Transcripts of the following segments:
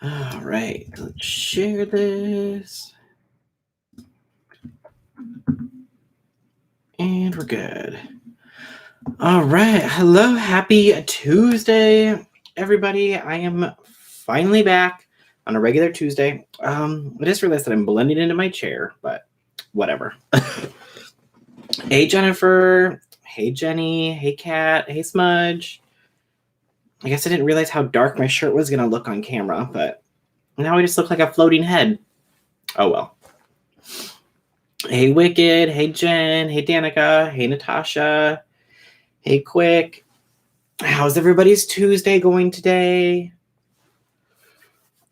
All right, let's share this. And we're good. All right. Hello. Happy Tuesday, everybody. I am finally back on a regular Tuesday. I just realized that I'm blending into my chair, but whatever. Hey, Jennifer. Hey, Jenny. Hey, Kat. Hey, Smudge. I guess I didn't realize how dark my shirt was going to look on camera, but now I just look like a floating head. Oh, well. Hey, Wicked. Hey, Jen. Hey, Danica. Hey, Natasha. Hey, Quick. How's everybody's Tuesday going today?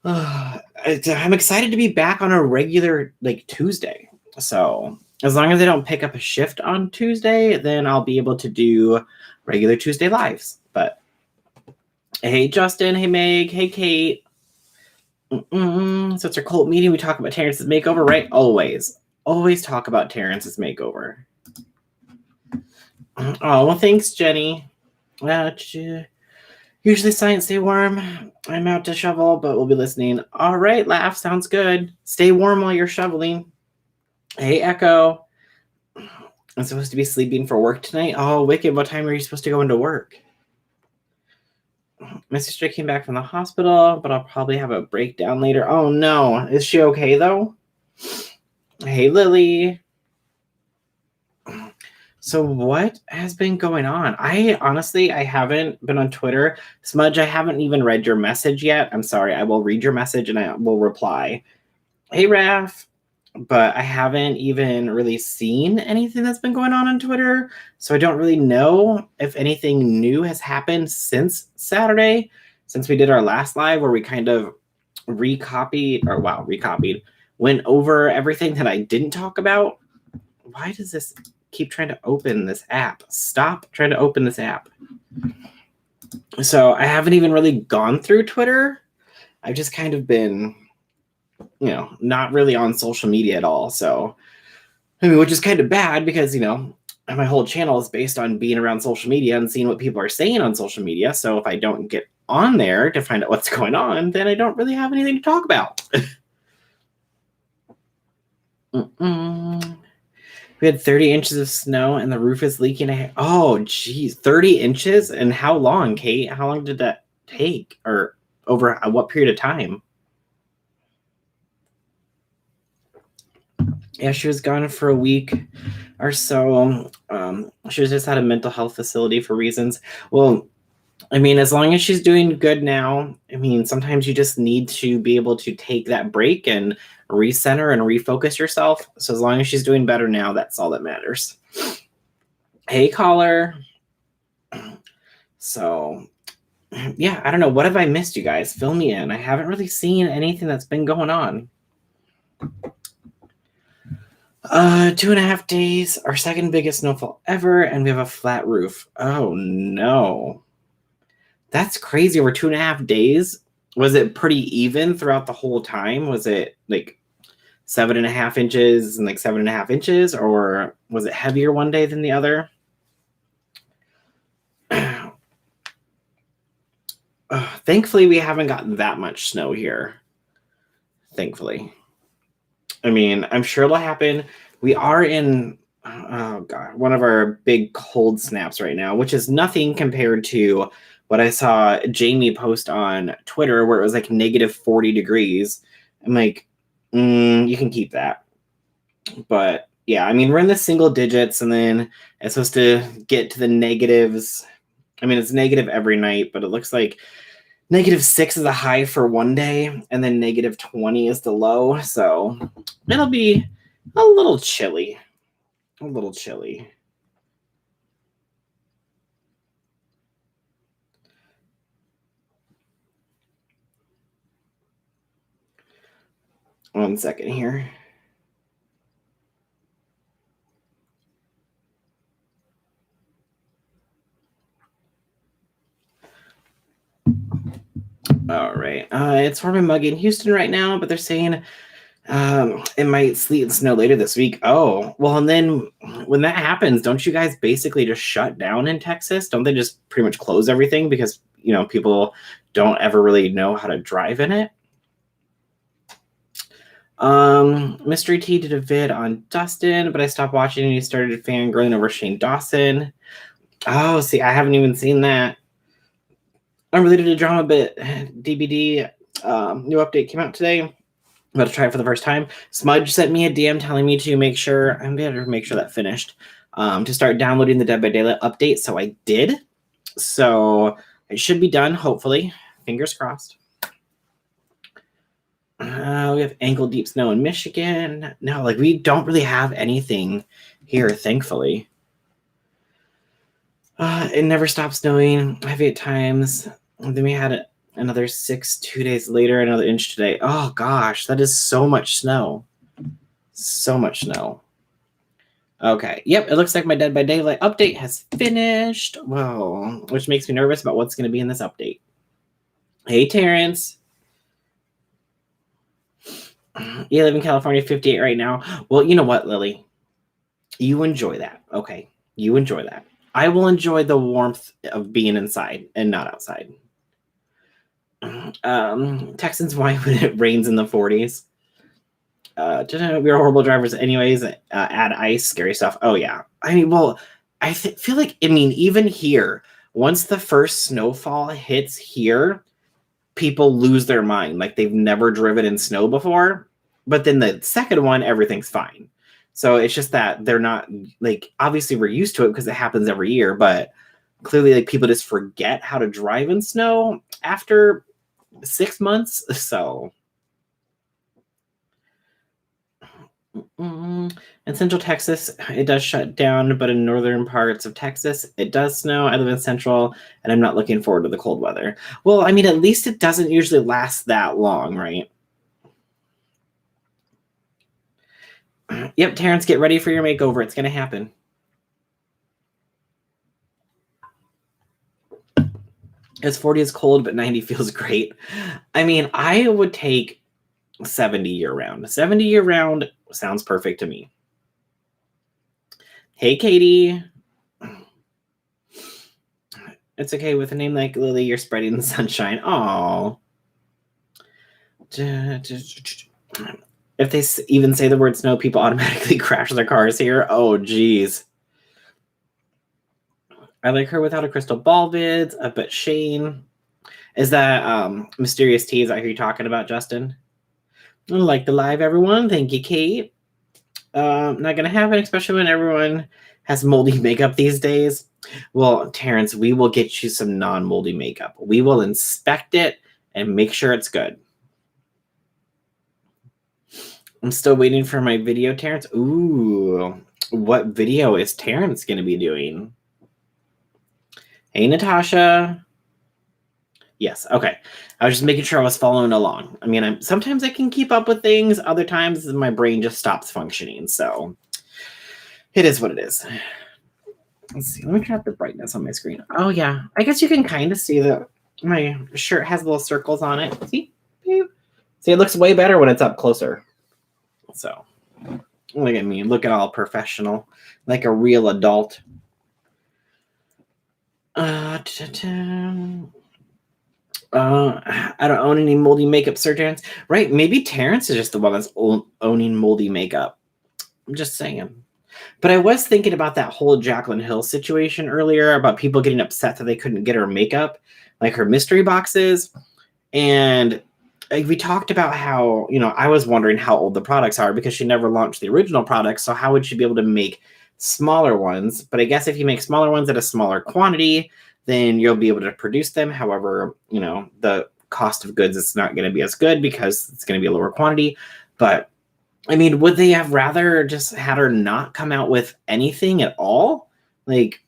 I'm excited to be back on a regular Tuesday. So as long as I don't pick up a shift on Tuesday, then I'll be able to do regular Tuesday lives. But hey, Justin. Hey, Meg. Hey, Kate. So it's our cult meeting. We talk about Terrence's makeover, right? Always talk about Terrence's makeover. Oh, well, thanks, Jenny. Usually science, stay warm. I'm out to shovel, but we'll be listening. All right, Laugh. Sounds good. Stay warm while you're shoveling. Hey, Echo. I'm supposed to be sleeping for work tonight. Oh, Wicked. What time are you supposed to go into work? My sister came back from the hospital, but I'll probably have a breakdown later. Oh, no. Is she okay, though? Hey, Lily. So what has been going on? I haven't been on Twitter. Smudge, I haven't even read your message yet. I'm sorry. I will read your message and I will reply. Hey, Raph. But I haven't even really seen anything that's been going on Twitter. So I don't really know if anything new has happened since Saturday, since we did our last live where we kind of recopied, went over everything that I didn't talk about. Why does this keep trying to open this app? Stop trying to open this app. So I haven't even really gone through Twitter. I've just kind of been, not really on social media at all. So, which is kind of bad because, my whole channel is based on being around social media and seeing what people are saying on social media. So if I don't get on there to find out what's going on, then I don't really have anything to talk about. We had 30 inches of snow and the roof is leaking. Oh, geez, 30 inches? And how long, Kate? How long did that take? Or over what period of time? Yeah, she was gone for a week or so. She was just at a mental health facility for reasons. Well, as long as she's doing good now, sometimes you just need to be able to take that break and recenter and refocus yourself. So as long as she's doing better now, that's all that matters. Hey, caller. So, yeah, I don't know. What have I missed, you guys? Fill me in. I haven't really seen anything that's been going on. 2.5 days, our second biggest snowfall ever, and we have a flat roof. Oh, no. That's crazy. Over 2.5 days. Was it pretty even throughout the whole time? Was it 7.5 inches and 7.5 inches, or was it heavier one day than the other? Thankfully, we haven't gotten that much snow here. Thankfully. I'm sure it'll happen. We are in, one of our big cold snaps right now, which is nothing compared to what I saw Jamie post on Twitter where it was negative 40 degrees. I'm you can keep that. But yeah, we're in the single digits and then it's supposed to get to the negatives. It's negative every night, but it looks like -6 is the high for one day and then -20 is the low. So it'll be a little chilly. One second here. All right. It's warm and muggy in Houston right now, but they're saying it might sleet and snow later this week. Oh, well, and then when that happens, don't you guys basically just shut down in Texas? Don't they just pretty much close everything because, people don't ever really know how to drive in it? Mystery T did a vid on Dustin, but I stopped watching and he started fangirling over Shane Dawson. Oh, see, I haven't even seen that. Unrelated to drama, but DBD new update came out today. I'm about to try it for the first time. Smudge sent me a DM telling me to make sure I'm going to make sure that finished. To start downloading the Dead by Daylight update, so I did. So it should be done, hopefully. Fingers crossed. We have ankle deep snow in Michigan. No, like we don't really have anything here, thankfully. It never stopped snowing. I've 8 times. And then we had another 6 2 days later, another inch today. Oh gosh, that is so much snow. So much snow. Okay. Yep, it looks like my Dead by Daylight update has finished. Whoa, which makes me nervous about what's going to be in this update. Hey, Terrence. You live in California, 58 right now. Well, you know what, Lily? You enjoy that. Okay. You enjoy that. I will enjoy the warmth of being inside and not outside. Texans, why when it rains in the 40s? We are horrible drivers anyways. Add ice, scary stuff. Oh, yeah. I mean, well, I feel like, I mean, even here, once the first snowfall hits here, people lose their mind. Like they've never driven in snow before. But then the second one, everything's fine. So it's just that they're not, like, obviously we're used to it because it happens every year, but clearly like people just forget how to drive in snow after 6 months. So in Central Texas, it does shut down, but in northern parts of Texas, it does snow. I live in Central, and I'm not looking forward to the cold weather. Well, I mean, at least it doesn't usually last that long, right? Yep, Terrence, get ready for your makeover. It's going to happen. As 40 is cold, but 90 feels great. I mean, I would take 70 year-round. 70 year-round sounds perfect to me. Hey, Katie. It's okay with a name like Lily. You're spreading the sunshine. Aww. If they even say the word snow, people automatically crash their cars here. Oh, geez. I like her without a crystal ball vids. I bet Shane. Is that Mysterious Teas I hear you talking about, Justin? I like the live, everyone. Thank you, Kate. Not going to happen, especially when everyone has moldy makeup these days. Well, Terrence, we will get you some non-moldy makeup. We will inspect it and make sure it's good. I'm still waiting for my video, Terrence. Ooh, what video is Terrence going to be doing? Hey, Natasha. Yes, okay. I was just making sure I was following along. I mean, sometimes I can keep up with things. Other times my brain just stops functioning. So it is what it is. Let's see. Let me turn up the brightness on my screen. Oh, yeah. I guess you can kind of see that my shirt has little circles on it. See? See, it looks way better when it's up closer. So look at me. Looking all professional. Like a real adult. I don't own any moldy makeup surgeons. Right. Maybe Terrence is just the one that's owning moldy makeup. I'm just saying. But I was thinking about that whole Jaclyn Hill situation earlier about people getting upset that they couldn't get her makeup, like her mystery boxes. And we talked about how, you know, I was wondering how old the products are because she never launched the original products. So how would she be able to make smaller ones? But I guess if you make smaller ones at a smaller quantity, then you'll be able to produce them. However, you know, the cost of goods is not going to be as good because it's going to be a lower quantity. But I mean, would they have rather just had her not come out with anything at all? Like,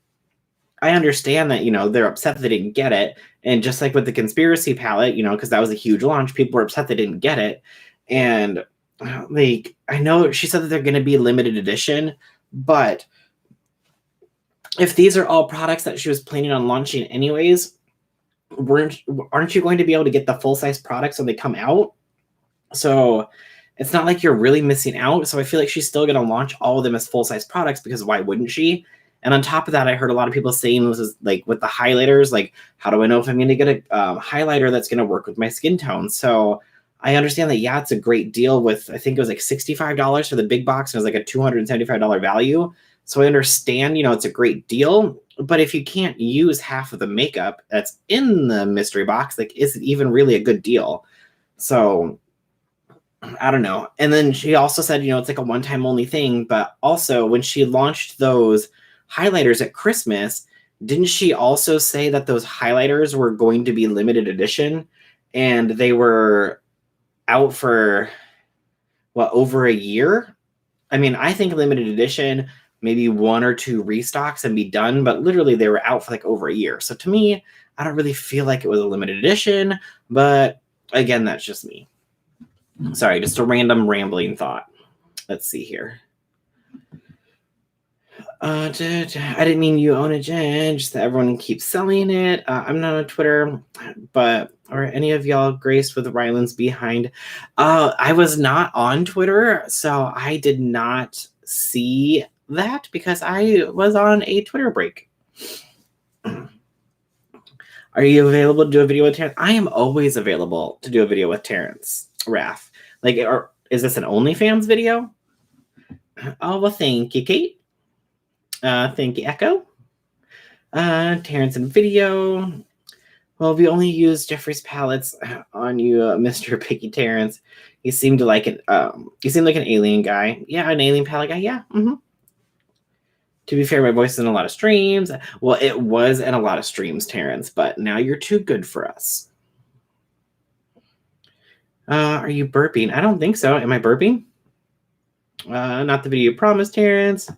I understand that, you know, they're upset that they didn't get it. And just like with the conspiracy palette, you know, because that was a huge launch, people were upset they didn't get it. And like, I know she said that they're going to be limited edition, but if these are all products that she was planning on launching anyways, aren't you going to be able to get the full-size products when they come out? So it's not like you're really missing out. So I feel like she's still going to launch all of them as full-size products because why wouldn't she? And on top of that, I heard a lot of people saying this is like with the highlighters, like, how do I know if I'm going to get a highlighter that's going to work with my skin tone? So I understand that, yeah, it's a great deal with, I think it was like $65 for the big box, and it was like a $275 value. So I understand, it's a great deal, but if you can't use half of the makeup that's in the mystery box, like, is it even really a good deal? So I don't know. And then she also said, it's like a one-time only thing, but also when she launched those highlighters at Christmas, didn't she also say that those highlighters were going to be limited edition and they were out for over a year? I mean, I think limited edition, maybe 1 or 2 restocks and be done, but literally they were out for like over a year. So to me, I don't really feel like it was a limited edition, but again, that's just me. Sorry, just a random rambling thought. Let's see here. I didn't mean you own it, Jen. Just that everyone keeps selling it. I'm not on Twitter, but are any of y'all graced with Ryland's behind? I was not on Twitter, so I did not see that because I was on a Twitter break. Are you available to do a video with Terrence? I am always available to do a video with Terrence, Raph. Like, or is this an OnlyFans video? Oh, well, thank you, Kate. Thank you, Echo. Terrence in video. Well, we only use Jeffrey's palettes on you, Mr. Picky Terrence. You seemed like an alien guy. Yeah, an alien palette guy. Yeah. Mm-hmm. To be fair, my voice is in a lot of streams. Well, it was in a lot of streams, Terrence, but now you're too good for us. Are you burping? I don't think so. Am I burping? Not the video you promised, Terrence.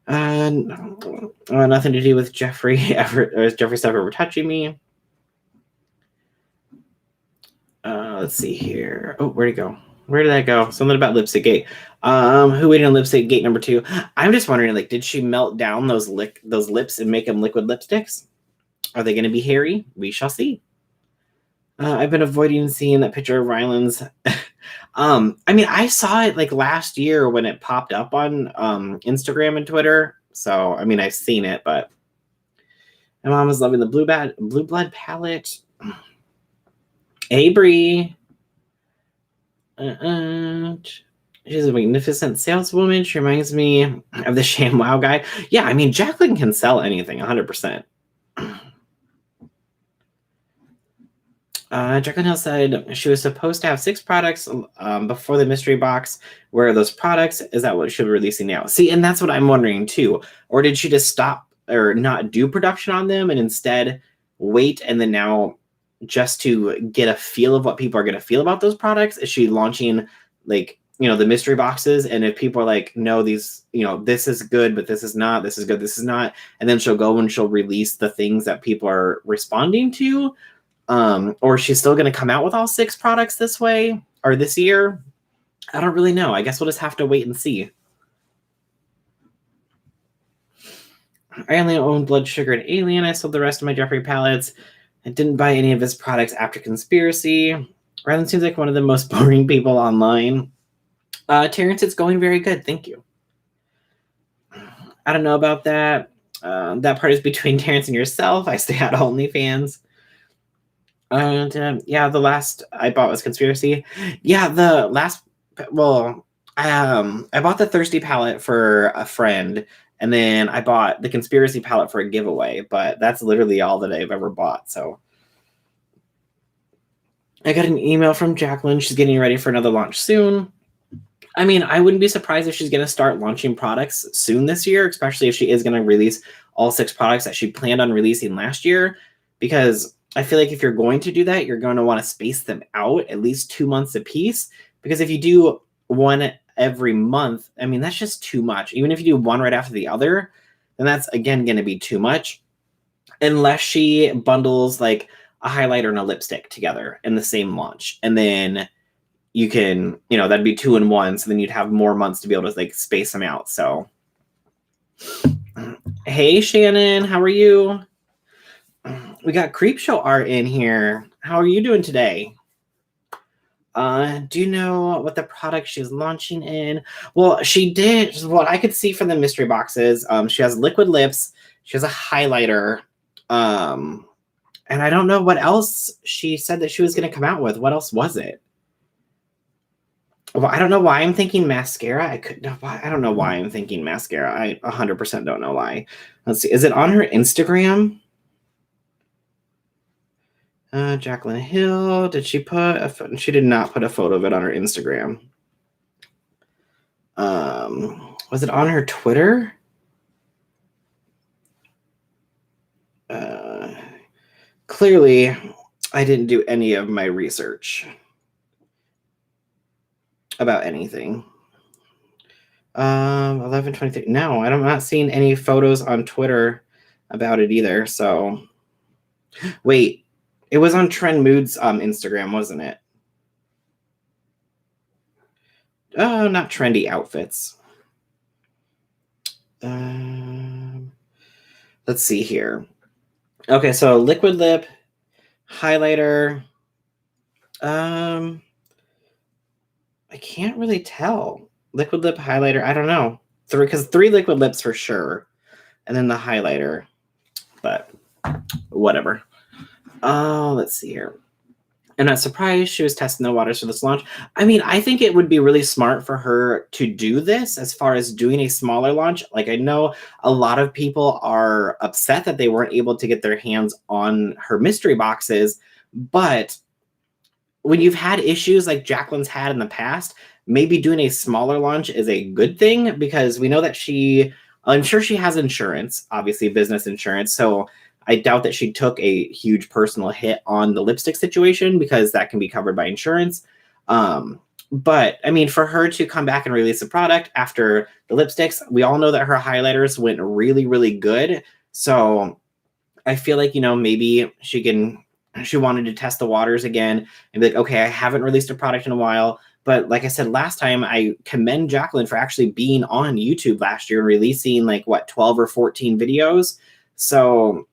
Nothing to do with Jeffrey Jeffrey stuff ever touching me. Let's see here. Oh, where'd it go? Where did that go? Something about lipstick gate. Who waited on lipstick gate number 2? I'm just wondering, like, did she melt down those lips and make them liquid lipsticks? Are they going to be hairy? We shall see. I've been avoiding seeing that picture of Ryland's. I mean, I saw it like last year when it popped up on Instagram and Twitter. So, I mean, I've seen it, but my mom is loving the Blue Blood palette. Hey, Bree. She's a magnificent saleswoman. She reminds me of the ShamWow guy. Yeah, I mean, Jaclyn can sell anything, 100%. Jaclyn Hill said she was supposed to have 6 products before the mystery box. Where are those products? Is that what she'll be releasing now? See, and that's what I'm wondering too. Or did she just stop or not do production on them and instead wait and then now just to get a feel of what people are going to feel about those products? Is she launching like, the mystery boxes? And if people are like, no, these, this is good, but this is not, this is good, this is not. And then she'll go and she'll release the things that people are responding to. Or she's still going to come out with all 6 products this way or this year. I don't really know. I guess we'll just have to wait and see. I only own Blood Sugar and Alien. I sold the rest of my Jeffrey palettes. I didn't buy any of his products after Conspiracy. Ryland seems like one of the most boring people online. Terrence, it's going very good. Thank you. I don't know about that. That part is between Terrence and yourself. I stay out of OnlyFans. And yeah, the last I bought was Conspiracy. Yeah, the last, well, I bought the Thirsty palette for a friend, and then I bought the Conspiracy palette for a giveaway, but that's literally all that I've ever bought. So I got an email from Jaclyn. She's getting ready for another launch soon. I mean, I wouldn't be surprised if she's going to start launching products soon this year, especially if she is going to release all 6 products that she planned on releasing last year, because I feel like if you're going to do that, you're going to want to space them out at least 2 months a piece, because if you do one every month, I mean, that's just too much. Even if you do one right after the other, then that's, again, going to be too much, unless she bundles like a highlighter and a lipstick together in the same launch. And then you can, that'd be 2 in 1. So then you'd have more months to be able to like space them out. So, hey, Shannon, how are you? We got Creepshow art in here. How are you doing today? Do you know what the product she's launching in? Well, she did. What I could see from the mystery boxes, she has liquid lips. She has a highlighter. And I don't know what else she said that she was going to come out with. What else was it? Well, I don't know why I'm thinking mascara. I don't know why I'm thinking mascara. I 100% don't know why. Let's see. Is it on her Instagram? Jaclyn Hill. Did she put she did not put a photo of it on her Instagram. Was it on her Twitter? Clearly, I didn't do any of my research about anything. 11/23. No, I'm not seeing any photos on Twitter about it either. So, wait, it was on Trend Mood's Instagram, wasn't it? Oh, not trendy outfits. Let's see here. Okay, so liquid lip, highlighter. I can't really tell. Liquid lip highlighter. I don't know. Because three liquid lips for sure, and then the highlighter. But whatever. Oh, let's see here. I'm not surprised she was testing the waters for this launch. I mean, I think it would be really smart for her to do this as far as doing a smaller launch. Like, I know a lot of people are upset that they weren't able to get their hands on her mystery boxes, but when you've had issues like Jaclyn's had in the past, maybe doing a smaller launch is a good thing, because we know that I'm sure she has insurance, obviously business insurance. So I doubt that she took a huge personal hit on the lipstick situation, because that can be covered by insurance. But I mean, for her to come back and release a product after the lipsticks, we all know that her highlighters went really, really good. So I feel like, maybe she wanted to test the waters again and be like, okay, I haven't released a product in a while. But like I said last time, I commend Jaclyn for actually being on YouTube last year and releasing 12 or 14 videos. So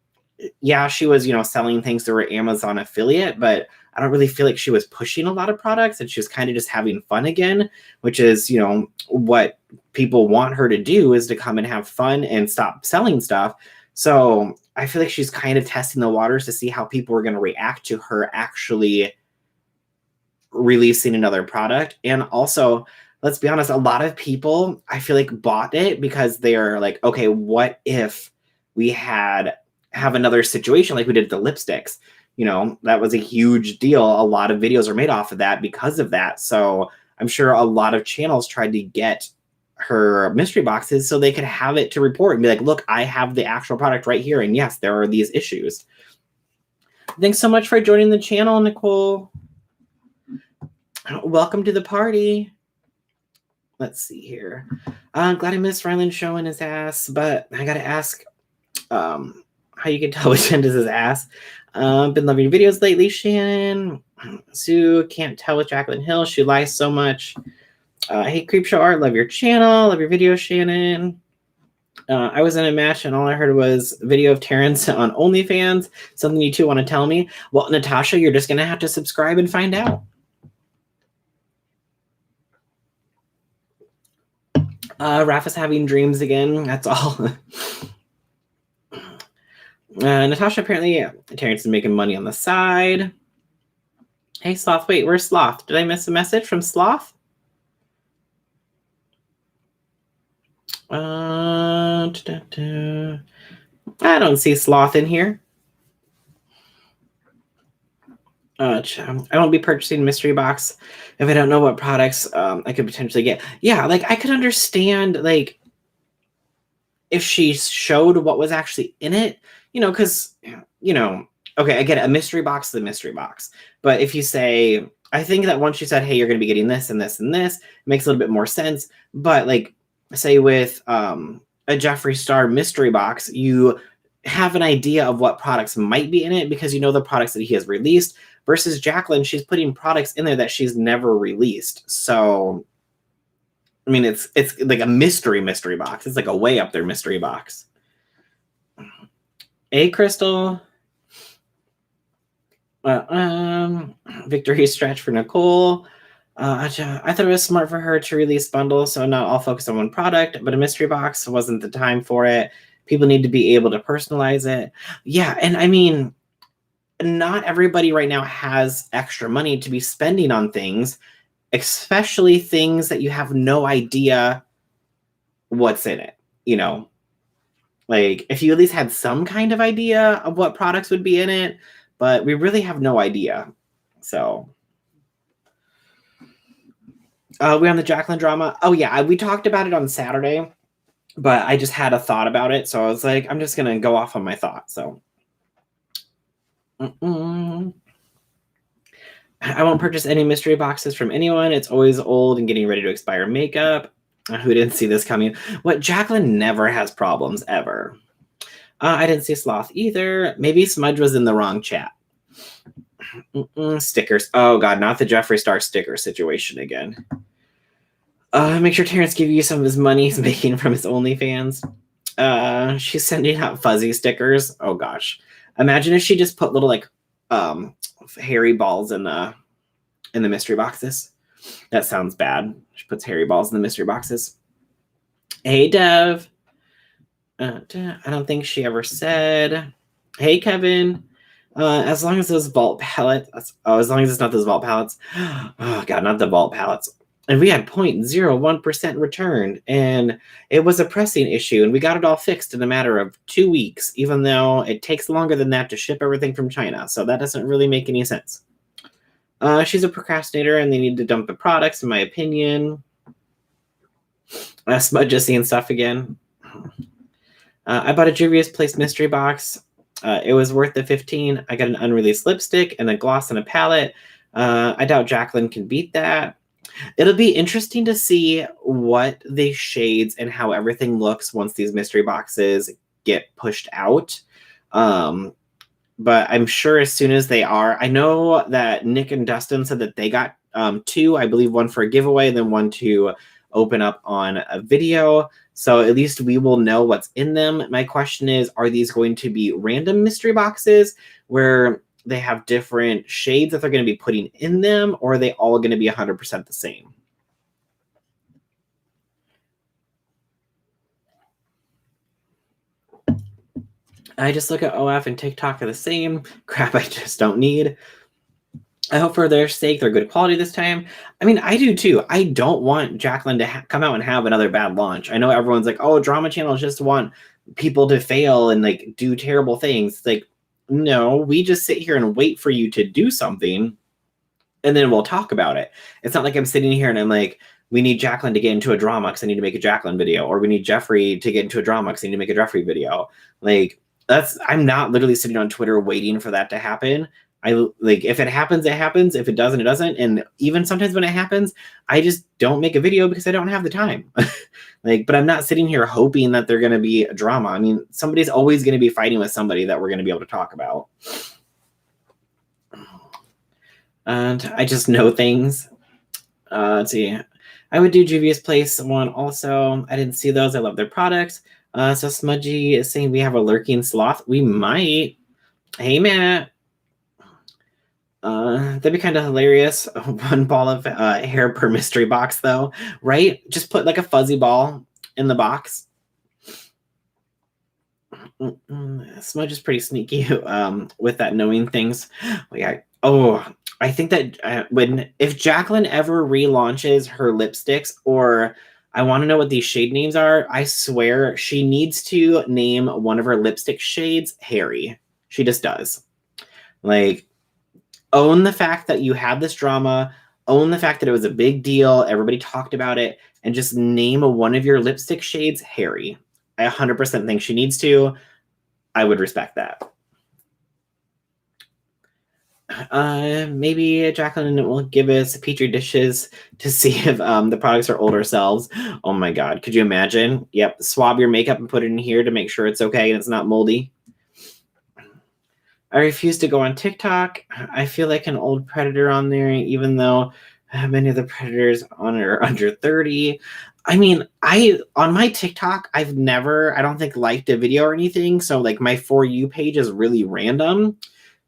yeah, she was, selling things through her Amazon affiliate, but I don't really feel like she was pushing a lot of products, and she was kind of just having fun again, which is, what people want her to do, is to come and have fun and stop selling stuff. So I feel like she's kind of testing the waters to see how people are going to react to her actually releasing another product. And also, let's be honest, a lot of people, I feel like, bought it because they are like, okay, what if we have another situation like we did the lipsticks? That was a huge deal. A lot of videos are made off of that because of that. So I'm sure a lot of channels tried to get her mystery boxes so they could have it to report and be like, look, I have the actual product right here, and yes, there are these issues. Thanks so much for joining the channel, Nicole. Welcome to the party. Let's see here. Glad I missed Ryland showing his ass, but I gotta ask how you can tell which end is his ass. Been loving your videos lately, Shannon. Sue, can't tell with Jaclyn Hill. She lies so much. Hey, Creepshow Art, love your channel, love your video, Shannon. I was in a match and all I heard was a video of Terrence on OnlyFans. Something you two want to tell me? Well, Natasha, you're just going to have to subscribe and find out. Raph is having dreams again. That's all. Natasha, apparently, Terrence is making money on the side. Hey, Sloth. Wait, where's Sloth? Did I miss a message from Sloth? I don't see Sloth in here. I won't be purchasing mystery box if I don't know what products I could potentially get. Yeah, I could understand if she showed what was actually in it, because okay, I get it, a mystery box is a mystery box. But if you say, I think that once you said, hey, you're going to be getting this and this and this, it makes a little bit more sense. But say with a Jeffree Star mystery box, you have an idea of what products might be in it because you know the products that he has released, versus Jaclyn, she's putting products in there that she's never released. So I mean, it's like a mystery box. It's like a way up there mystery box. Hey, Crystal. Victory stretch for Nicole. I thought it was smart for her to release bundles, so not all focused on one product, but a mystery box wasn't the time for it. People need to be able to personalize it. Yeah, and I mean, not everybody right now has extra money to be spending on things, especially things that you have no idea what's in it, you know? Like, if you at least had some kind of idea of what products would be in it, but we really have no idea. So, we're on the Jaclyn drama. Oh, yeah, we talked about it on Saturday, but I just had a thought about it. So I was like, I'm just going to go off on my thought. So, I won't purchase any mystery boxes from anyone. It's always old and getting ready to expire makeup. Who didn't see this coming? What? Jaclyn never has problems, ever. I didn't see Sloth either. Maybe Smudge was in the wrong chat. Stickers. Oh, God, not the Jeffree Star sticker situation again. Make sure Terrence give you some of his money he's making from his OnlyFans. She's sending out fuzzy stickers. Oh, gosh. Imagine if she just put little, like, hairy balls in the mystery boxes. That sounds bad. She puts hairy balls in the mystery boxes. Hey, Dev. I don't think she ever said. Hey, Kevin. As long as those vault pallets. As long as it's not those vault pallets. Oh, God, not the vault pallets. And we had 0.01% returned. And it was a pressing issue. And we got it all fixed in a matter of 2 weeks, even though it takes longer than that to ship everything from China. So that doesn't really make any sense. She's a procrastinator and they need to dump the products, in my opinion. Smudge is seeing stuff again. I bought a Juvia's Place mystery box. It was worth the $15. I got an unreleased lipstick and a gloss and a palette. I doubt Jaclyn can beat that. It'll be interesting to see what the shades and how everything looks once these mystery boxes get pushed out. But I'm sure as soon as they are, I know that Nick and Dustin said that they got 2, I believe, one for a giveaway, and then one to open up on a video. So at least we will know what's in them. My question is, are these going to be random mystery boxes where they have different shades that they're going to be putting in them, or are they all going to be 100% the same? I just look at OF and TikTok are the same. Crap, I just don't need. I hope for their sake they're good quality this time. I mean, I do too. I don't want Jaclyn to come out and have another bad launch. I know everyone's like, oh, drama channels just want people to fail and like do terrible things. It's like, no, we just sit here and wait for you to do something and then we'll talk about it. It's not like I'm sitting here and I'm like, we need Jaclyn to get into a drama because I need to make a Jaclyn video, or we need Jeffree to get into a drama because I need to make a Jeffree video. Like, I'm not literally sitting on Twitter waiting for that to happen. If it happens, it happens. If it doesn't, it doesn't. And even sometimes when it happens, I just don't make a video because I don't have the time. But I'm not sitting here hoping that they're going to be a drama. I mean, somebody's always going to be fighting with somebody that we're going to be able to talk about. And I just know things. Let's see. I would do Juvia's Place one also. I didn't see those. I love their products. So Smudgy is saying we have a lurking sloth. We might. Hey, Matt. That'd be kind of hilarious. 1 ball of hair per mystery box, though, right? Just put like a fuzzy ball in the box. Smudge is pretty sneaky with that knowing things. I think that if Jaclyn ever relaunches her lipsticks, or I want to know what these shade names are, I swear she needs to name one of her lipstick shades Harry. She just does. Like, own the fact that you had this drama, own the fact that it was a big deal, everybody talked about it, and just name one of your lipstick shades Harry. I 100% think she needs to. I would respect that. Maybe Jaclyn will give us Petri dishes to see if the products are old ourselves. Oh my God, could you imagine? Yep, swab your makeup and put it in here to make sure it's okay and it's not moldy. I refuse to go on TikTok. I feel like an old predator on there, even though many of the predators on it are under 30. I mean, on my TikTok, I don't think liked a video or anything. So like my For You page is really random.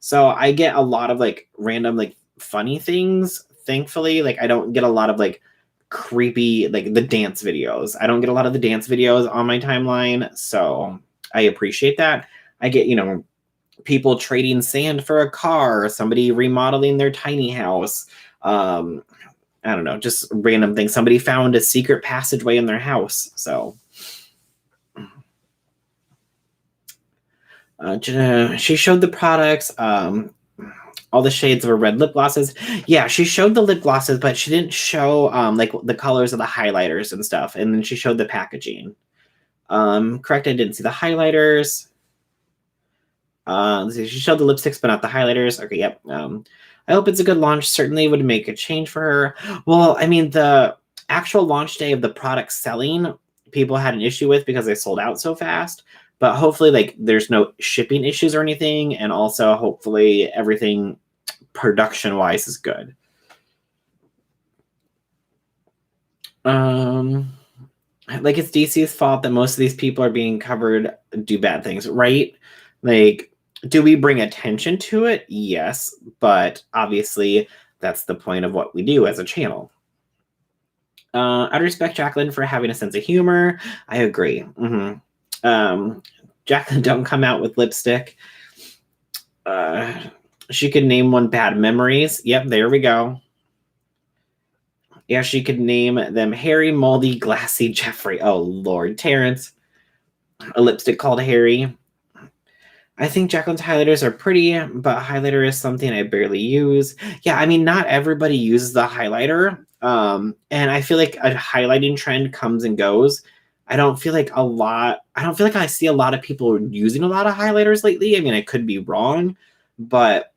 So I get a lot of like random, like funny things. Thankfully, like I don't get a lot of like creepy, like the dance videos. I don't get a lot of the dance videos on my timeline. So I appreciate that. I get, people trading sand for a car, somebody remodeling their tiny house, I don't know, just random things. Somebody found a secret passageway in their house. So she showed the products, all the shades of her red lip glosses. Yeah, she showed the lip glosses, but she didn't show like the colors of the highlighters and stuff. And then she showed the packaging. Correct, I didn't see the highlighters. She showed the lipsticks, but not the highlighters. Okay, yep. I hope it's a good launch. Certainly would make a change for her. Well, I mean, the actual launch day of the product selling, people had an issue with because they sold out so fast. But hopefully, like, there's no shipping issues or anything, and also hopefully everything production-wise is good. Like, it's DC's fault that most of these people are being covered do bad things, right? Like, do we bring attention to it? Yes, but obviously that's the point of what we do as a channel. I respect Jaclyn for having a sense of humor. I agree. Jaclyn, don't come out with lipstick. She could name one bad memories. Yep, there we go. Yeah, she could name them Harry, Moldy, Glassy, Jeffrey. Oh, Lord. Terrence. A lipstick called Harry. I think Jaclyn's highlighters are pretty, but highlighter is something I barely use. Yeah, I mean, not everybody uses the highlighter. And I feel like a highlighting trend comes and goes. I don't feel like I see a lot of people using a lot of highlighters lately. I mean, I could be wrong, but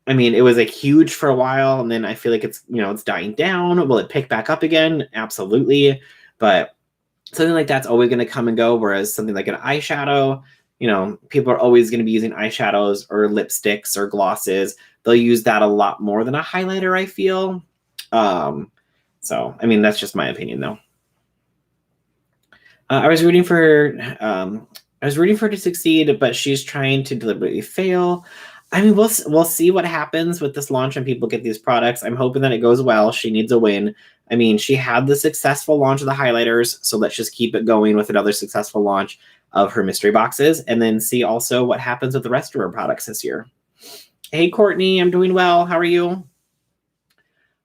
I mean, it was like huge for a while, and then I feel like it's dying down. Will it pick back up again? Absolutely. But something like that's always going to come and go, whereas something like an eyeshadow, people are always going to be using eyeshadows or lipsticks or glosses. They'll use that a lot more than a highlighter, I feel. So, I mean, that's just my opinion, though. I was rooting for her to succeed, but she's trying to deliberately fail. I mean, we'll see what happens with this launch and people get these products. I'm hoping that it goes well. She needs a win. I mean, she had the successful launch of the highlighters, so let's just keep it going with another successful launch of her mystery boxes, and then see also what happens with the rest of her products this year. Hey, Courtney, I'm doing well. How are you?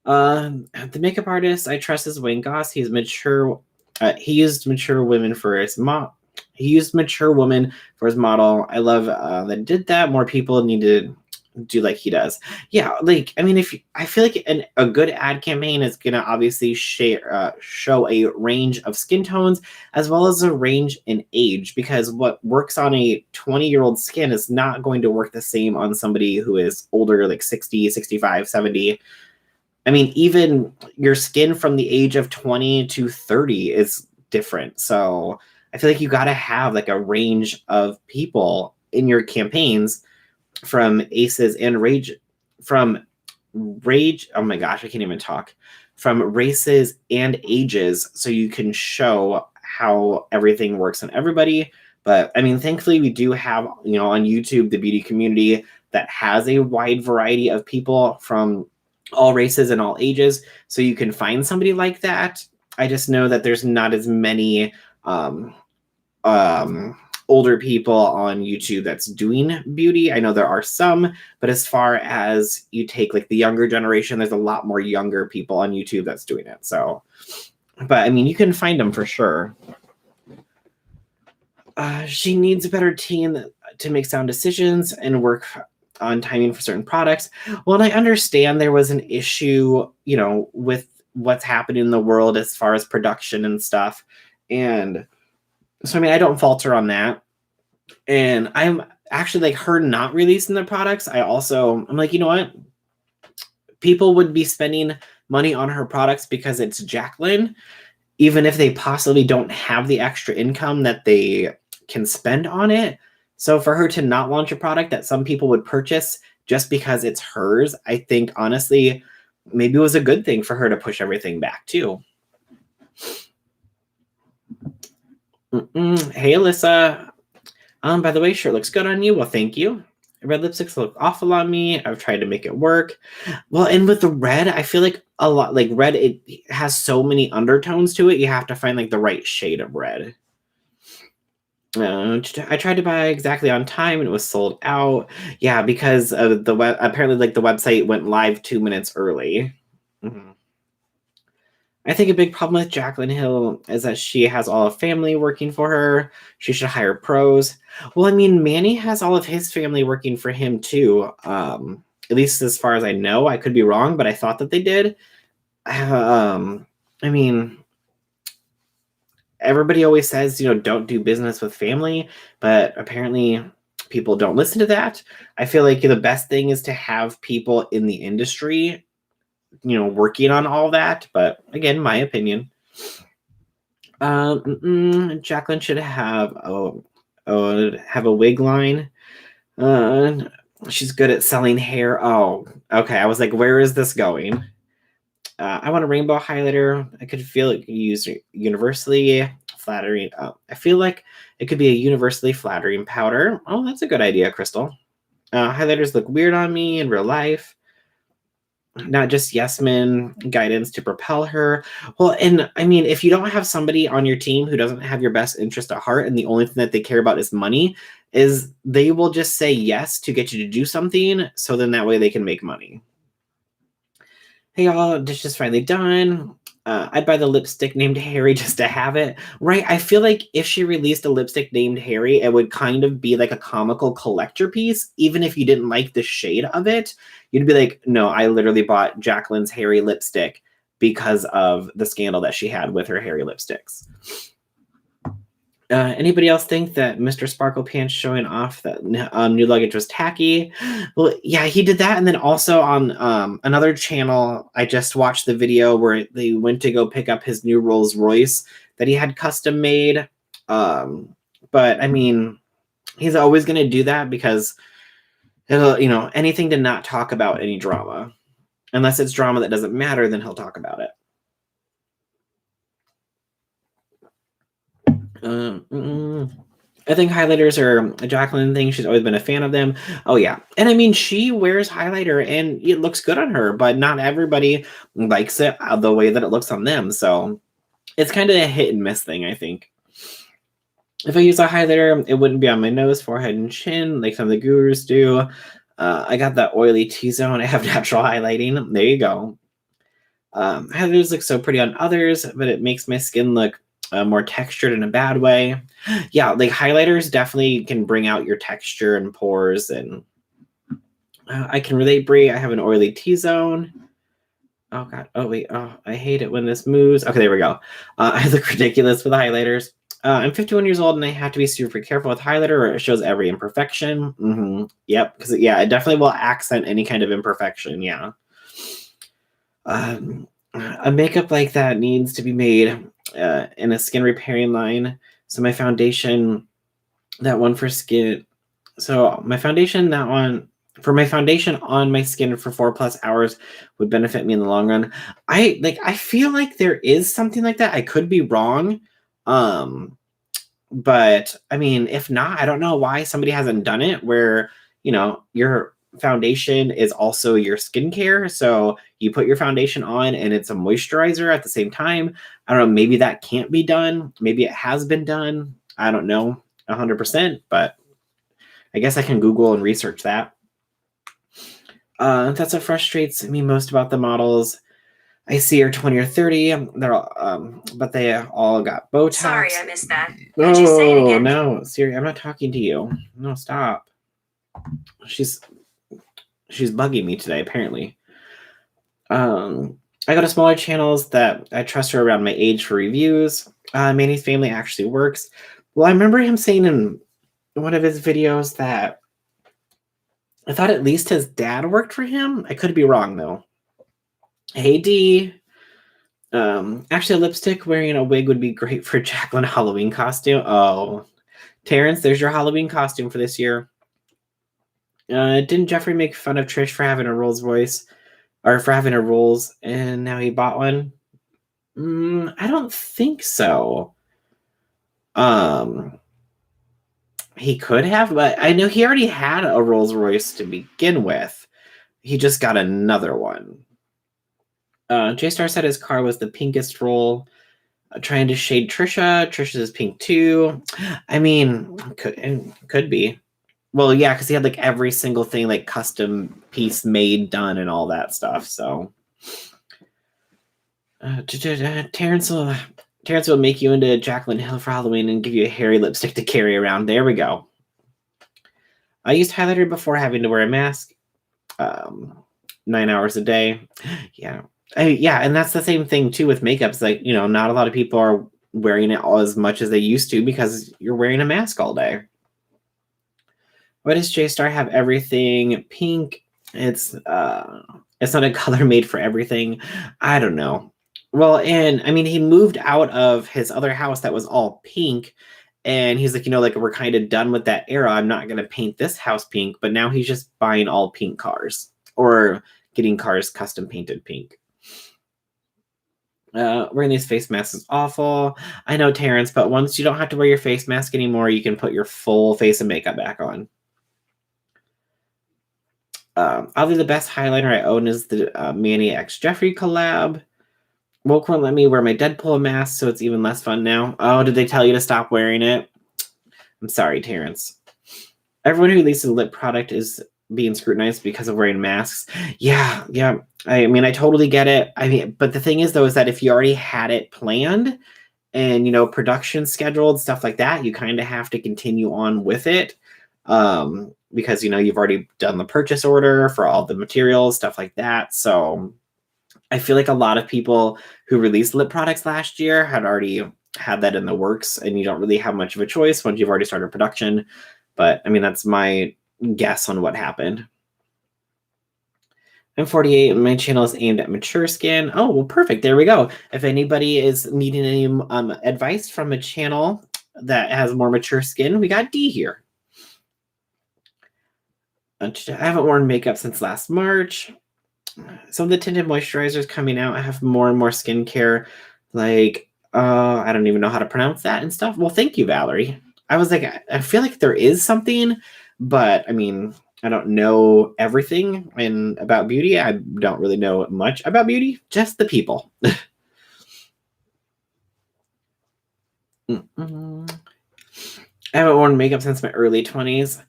The makeup artist, I trust his Wayne Goss. He's mature. He used mature women for his He used mature women for his model. I love that did that. More people need to do like he does. Yeah, like, I mean, I feel like a good ad campaign is gonna obviously show a range of skin tones as well as a range in age, because what works on a 20-year-old skin is not going to work the same on somebody who is older, like 60, 65, 70. I mean, even your skin from the age of 20 to 30 is different. So I feel like you got to have like a range of people in your campaigns from aces and rage, from rage. Oh my gosh, I can't even talk. From races and ages, so you can show how everything works on everybody. But I mean, thankfully, we do have, on YouTube, the beauty community that has a wide variety of people from all races and all ages. So you can find somebody like that. I just know that there's not as many older people on YouTube that's doing beauty. I know there are some, but as far as you take like the younger generation, there's a lot more younger people on YouTube that's doing it. So, but I mean, you can find them for sure. She needs a better team to make sound decisions and work on timing for certain products. Well, and I understand there was an issue, with what's happening in the world as far as production and stuff. And so, I mean, I don't falter on that. And I'm actually like her not releasing the products. I'm like, you know what? People would be spending money on her products because it's Jaclyn, even if they possibly don't have the extra income that they can spend on it. So for her to not launch a product that some people would purchase just because it's hers, I think honestly, maybe it was a good thing for her to push everything back too. Hey, Alyssa. By the way, shirt looks good on you. Well, thank you. Red lipsticks look awful on me. I've tried to make it work. Well, and with the red, I feel like a lot, like red, it has so many undertones to it. You have to find like the right shade of red. I tried to buy exactly on time and it was sold out. Yeah, because of apparently like the website went live 2 minutes early. I think a big problem with Jaclyn Hill is that she has all of family working for her. She should hire pros. Well, I mean, Manny has all of his family working for him too. At least as far as I know. I could be wrong, but I thought that they did. I mean, everybody always says, don't do business with family, but apparently people don't listen to that. I feel like the best thing is to have people in the industry, working on all that. But again, my opinion. Jaclyn should have a wig line. She's good at selling hair. Oh, okay. I was like, where is this going? I want a rainbow highlighter. I could feel it used universally flattering. I feel like it could be a universally flattering powder. Oh, that's a good idea, Crystal. Highlighters look weird on me in real life. Not just yes men guidance to propel her. Well, and I mean, if you don't have somebody on your team who doesn't have your best interest at heart and the only thing that they care about is money, is they will just say yes to get you to do something, so then that way they can make money. Hey y'all, dish is finally done. I'd buy the lipstick named Harry just to have it. Right, I feel like if she released a lipstick named Harry, it would kind of be like a comical collector piece. Even if you didn't like the shade of it, you'd be like, no, I literally bought Jaclyn's Harry lipstick because of the scandal that she had with her Harry lipsticks. Anybody else think that Mr. Sparkle Pants showing off that new luggage was tacky? Well, yeah, he did that. And then also on another channel, I just watched the video where they went to go pick up his new Rolls Royce that he had custom made. But I mean, he's always going to do that because it'll, anything to not talk about any drama. Unless it's drama that doesn't matter, then he'll talk about it. I think highlighters are a Jaclyn thing. She's always been a fan of them. Oh, yeah. And I mean, she wears highlighter and it looks good on her, but not everybody likes it the way that it looks on them. So it's kind of a hit and miss thing, I think. If I use a highlighter, it wouldn't be on my nose, forehead, and chin like some of the gurus do. I got that oily T-zone. I have natural highlighting. There you go. Highlighters look so pretty on others, but it makes my skin look more textured in a bad way. Yeah, like highlighters definitely can bring out your texture and pores. And I can relate, Brie. I have an oily T-zone. Oh, God. Oh, wait. Oh, I hate it when this moves. Okay, there we go. I look ridiculous with highlighters. I'm 51 years old and I have to be super careful with highlighter or it shows every imperfection. Yep, because, yeah, it definitely will accent any kind of imperfection. Yeah. A makeup like that needs to be made in a skin repairing line. So my foundation, that one for skin. So my foundation, that one for my foundation on my skin for 4+ hours would benefit me in the long run. I feel like there is something like that. I could be wrong. But I mean, if not, I don't know why somebody hasn't done it where, your foundation is also your skincare. So you put your foundation on and it's a moisturizer at the same time. I don't know. Maybe that can't be done. Maybe it has been done. I don't know 100%, but I guess I can Google and research that. That's what frustrates me most about the models. I see are 20 or 30. They're all, but they all got Botox. Sorry, I missed that. Could you say it again? No, Siri, I'm not talking to you. No, stop. She's bugging me today, apparently. I go to smaller channels that I trust her around my age for reviews. Manny's family actually works. Well, I remember him saying in one of his videos that I thought at least his dad worked for him. I could be wrong, though. Hey, D. Actually, a lipstick wearing a wig would be great for Jaclyn Halloween costume. Oh, Terrence, there's your Halloween costume for this year. Didn't Jeffrey make fun of Trish for having a Rolls Royce, or for having a Rolls, and now he bought one? I don't think so. He could have, but I know he already had a Rolls Royce to begin with. He just got another one. J-Star said his car was the pinkest roll. Trying to shade Trisha. Trisha's is pink too. I mean, could be. Well, yeah, because he had like every single thing like custom piece made, done, and all that stuff. So Terrence will make you into Jaclyn Hill for Halloween and give you a hairy lipstick to carry around. There we go. I used highlighter before having to wear a mask. 9 hours a day. Yeah. And that's the same thing too with makeup. It's like, not a lot of people are wearing it all as much as they used to because you're wearing a mask all day. Why does J-Star have everything pink? It's not a color made for everything. I don't know. Well, and I mean, he moved out of his other house that was all pink, and he's like, like we're kind of done with that era. I'm not gonna paint this house pink, but now he's just buying all pink cars or getting cars custom painted pink. Wearing these face masks is awful. I know, Terrence, but once you don't have to wear your face mask anymore, you can put your full face of makeup back on. Oddly, the best highlighter I own is the Manny X Jeffrey collab. Woke won't let me wear my Deadpool mask, so it's even less fun now. Oh, did they tell you to stop wearing it? I'm sorry, Terrence. Everyone who releases a lip product is being scrutinized because of wearing masks. Yeah. I mean, I totally get it. I mean, but the thing is, though, is that if you already had it planned and, production scheduled, stuff like that, you kind of have to continue on with it. Because, you've already done the purchase order for all the materials, stuff like that. So I feel like a lot of people who released lip products last year had already had that in the works, and you don't really have much of a choice once you've already started production. But I mean, that's my guess on what happened. I'm 48 and my channel is aimed at mature skin. Oh, well, perfect. There we go. If anybody is needing any advice from a channel that has more mature skin, we got D here. I haven't worn makeup since last March. Some of the tinted moisturizers coming out, I have more and more skincare. Like, I don't even know how to pronounce that and stuff. Well, thank you, Valerie. I was like, I feel like there is something, but I mean, I don't know everything about beauty. I don't really know much about beauty, just the people. I haven't worn makeup since my early 20s.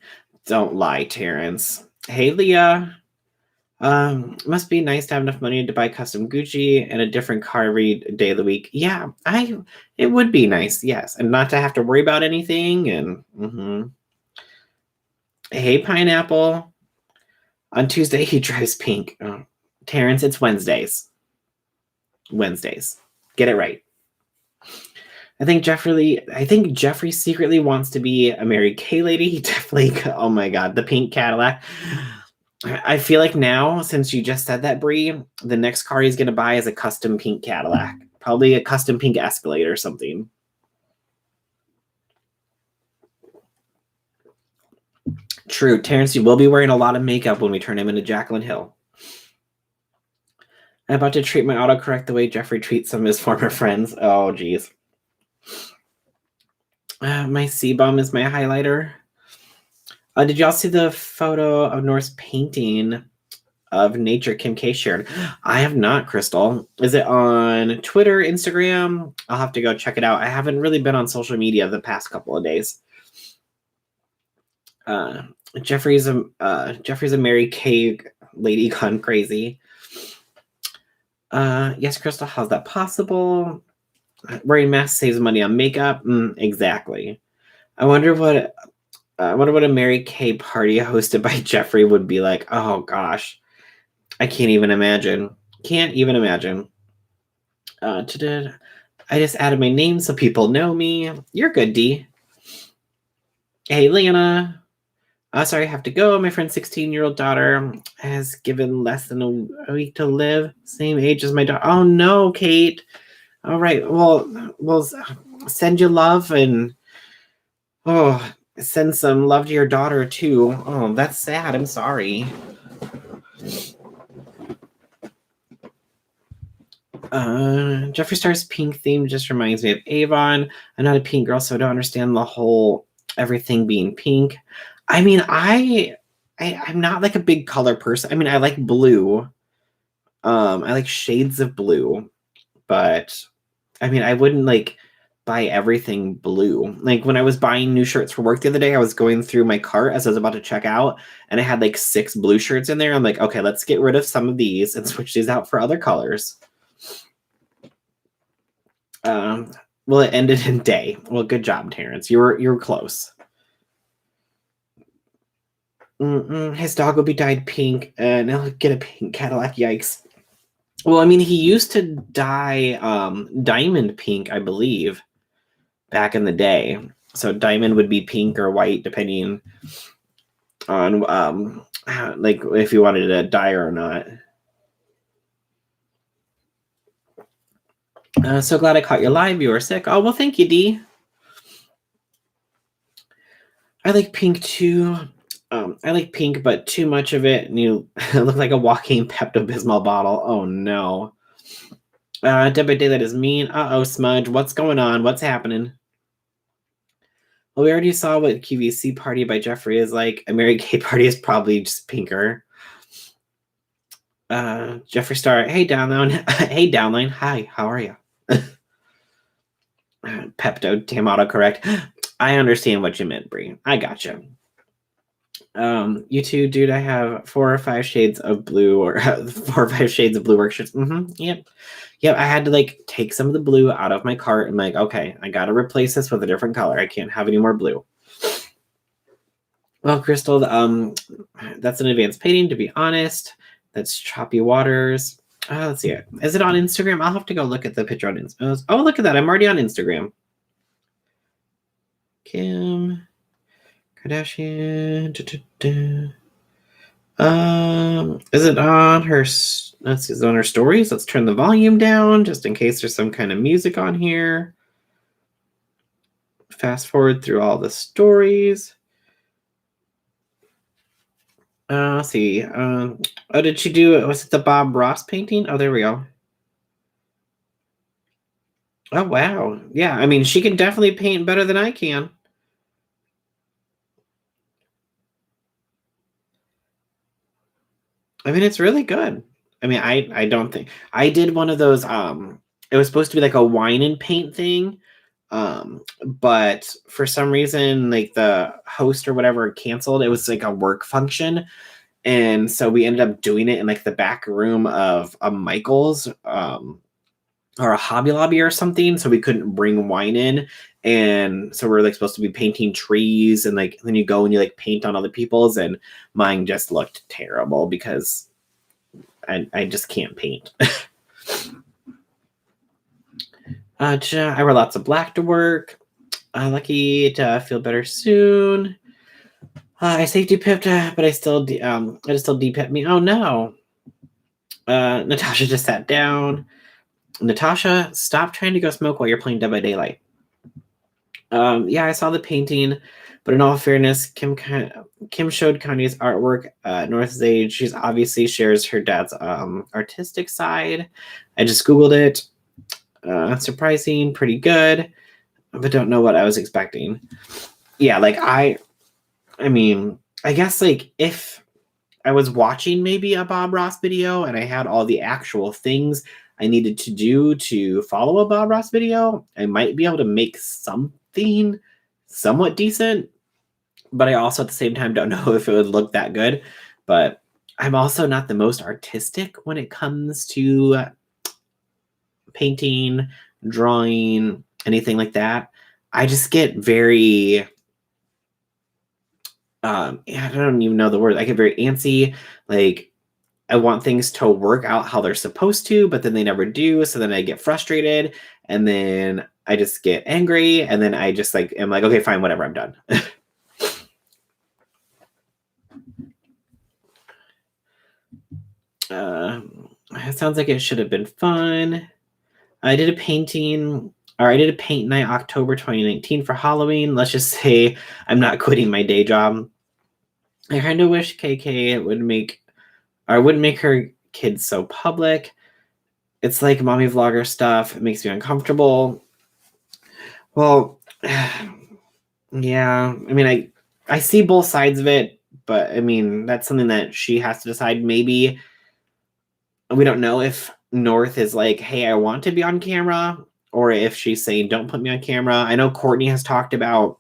Don't lie, Terrence. Hey, Leah. Must be nice to have enough money to buy custom Gucci and a different car every day of the week. Yeah, it would be nice, yes, and not to have to worry about anything. And Hey, Pineapple. On Tuesday he drives pink. Oh, Terrence, it's Wednesdays. Get it right. I think Jeffrey secretly wants to be a Mary Kay lady. He definitely. Oh my God, the pink Cadillac. I feel like now, since you just said that, Bree, the next car he's going to buy is a custom pink Cadillac. Probably a custom pink Escalade or something. True. Terrence, you will be wearing a lot of makeup when we turn him into Jaclyn Hill. I'm about to treat my autocorrect the way Jeffrey treats some of his former friends. Oh, geez. My C-Bomb is my highlighter. Did y'all see the photo of North's painting of nature Kim K shared? I have not, Crystal. Is it on Twitter, Instagram? I'll have to go check it out. I haven't really been on social media the past couple of days. Jeffrey's a Mary Kay lady gone crazy. Yes, Crystal, how's that possible? Wearing masks saves money on makeup. Exactly. I wonder what a Mary Kay party hosted by Jeffrey would be like. Oh gosh, I can't even imagine. I just added my name so people know me. You're good, D. Hey, Lana. Sorry, I have to go. My friend's 16-year-old daughter has given less than a week to live. Same age as my daughter. Oh no, Kate. All right. Well, we'll send you love and send some love to your daughter too. Oh, that's sad. I'm sorry. Jeffree Star's pink theme just reminds me of Avon. I'm not a pink girl, so I don't understand the whole everything being pink. I mean, I'm not like a big color person. I mean, I like blue. I like shades of blue, but I mean, I wouldn't like buy everything blue. Like when I was buying new shirts for work the other day, I was going through my cart as I was about to check out, and I had like 6 blue shirts in there. I'm like, okay, let's get rid of some of these and switch these out for other colors. Well, it ended in day. Well, good job, Terrence. You were close. His dog will be dyed pink, and he'll get a pink Cadillac. Yikes. Well, I mean, he used to dye diamond pink, I believe, back in the day. So diamond would be pink or white, depending on like if you wanted to dye or not. So glad I caught you live. You were sick. Oh, well, thank you, Dee. I like pink too. I like pink, but too much of it, and you look like a walking Pepto-Bismol bottle. Oh, no. Dead by Daylight is mean. Uh-oh, Smudge. What's going on? What's happening? Well, we already saw what QVC Party by Jeffrey is like. A Mary Kay Party is probably just pinker. Jeffree Star. Hey, Downline. Hey, Downline. Hi, how are you? Pepto, damn autocorrect. I understand what you meant, Brie. I gotcha. You too, dude. I have 4 or 5 shades of blue, or 4 or 5 shades of blue work shirts. Yep. I had to like take some of the blue out of my cart and like, okay, I gotta replace this with a different color. I can't have any more blue. Well, Crystal, that's an advanced painting, to be honest. That's Choppy Waters. Let's see it. Is it on Instagram? I'll have to go look at the picture on Instagram. Oh, look at that. I'm already on Instagram. Kim Kardashian. Is it on her? Is it on her stories? Let's turn the volume down just in case there's some kind of music on here. Fast forward through all the stories. Let's see. Oh, did she do? Was it the Bob Ross painting? Oh, there we go. Oh, wow. Yeah, I mean, she can definitely paint better than I can. I mean, it's really good. I mean, I don't think I did one of those. It was supposed to be like a wine and paint thing, but for some reason, like the host or whatever canceled. It was like a work function, and so we ended up doing it in like the back room of a Michael's, or a Hobby Lobby or something. So we couldn't bring wine in, and so we're like supposed to be painting trees, and like then you go and you like paint on other people's, and mine just looked terrible because I just can't paint. I wear lots of black to work. Lucky to feel better soon. I safety pipped, but I still de-pipped me. Oh no. Natasha just sat down. Natasha, stop trying to go smoke while you're playing Dead by Daylight. Yeah, I saw the painting, but in all fairness, Kim showed Kanye's artwork at North's age. She's obviously shares her dad's artistic side. I just Googled it. Surprising, pretty good, but don't know what I was expecting. Yeah, like I mean, I guess like if I was watching maybe a Bob Ross video and I had all the actual things I needed to do to follow a Bob Ross video, I might be able to make something somewhat decent, but I also at the same time don't know if it would look that good. But I'm also not the most artistic when it comes to painting, drawing, anything like that. I just get very I don't even know the word. I get very antsy. Like I want things to work out how they're supposed to, but then they never do. So then I get frustrated, and then I just get angry, and then I just like am like, okay, fine, whatever, I'm done. It sounds like it should have been fun. I did a paint night October 2019 for Halloween. Let's just say I'm not quitting my day job. I kind of wish KK wouldn't make her kids so public. It's like mommy vlogger stuff. It makes me uncomfortable. Well, yeah. I mean, I see both sides of it, but I mean, that's something that she has to decide. Maybe we don't know if North is like, hey, I want to be on camera, or if she's saying, don't put me on camera. I know Courtney has talked about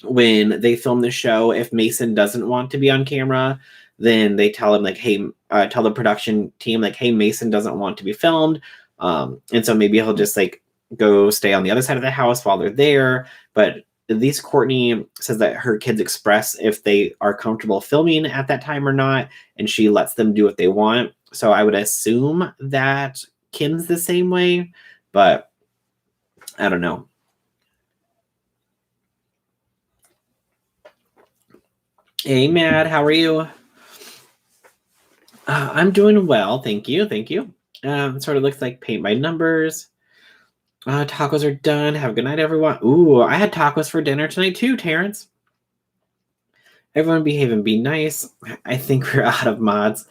when they film the show, if Mason doesn't want to be on camera, then they tell him like, hey, tell the production team like, hey, Mason doesn't want to be filmed. And so maybe he'll just like go stay on the other side of the house while they're there. But at least Courtney says that her kids express if they are comfortable filming at that time or not, and she lets them do what they want. So I would assume that Kim's the same way, but I don't know. Hey, Matt, how are you? I'm doing well, thank you. It sort of looks like paint by numbers. Tacos are done. Have a good night, everyone. Ooh, I had tacos for dinner tonight too, Terrence. Everyone behave and be nice. I think we're out of mods.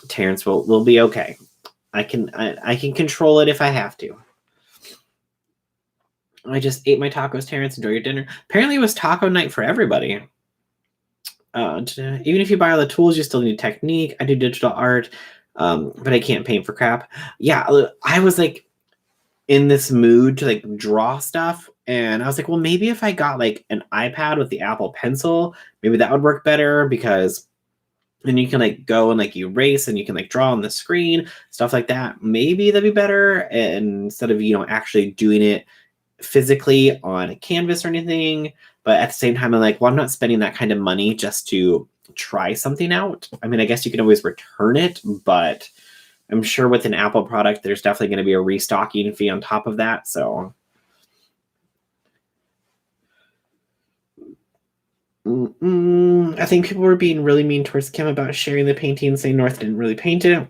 Terrence will be okay. I can control it if I have to. I just ate my tacos, Terrence. Enjoy your dinner. Apparently it was taco night for everybody. Even if you buy all the tools, you still need technique. I do digital art, but I can't paint for crap. Yeah, I was like in this mood to like draw stuff, and I was like, well, maybe if I got like an iPad with the Apple Pencil, maybe that would work better, because then you can like go and like erase and you can like draw on the screen, stuff like that. Maybe that'd be better, and instead of actually doing it physically on a canvas or anything. But at the same time, I'm like, well, I'm not spending that kind of money just to try something out. I mean, I guess you can always return it, but I'm sure with an Apple product, there's definitely going to be a restocking fee on top of that. So I think people were being really mean towards Kim about sharing the painting, saying North didn't really paint it.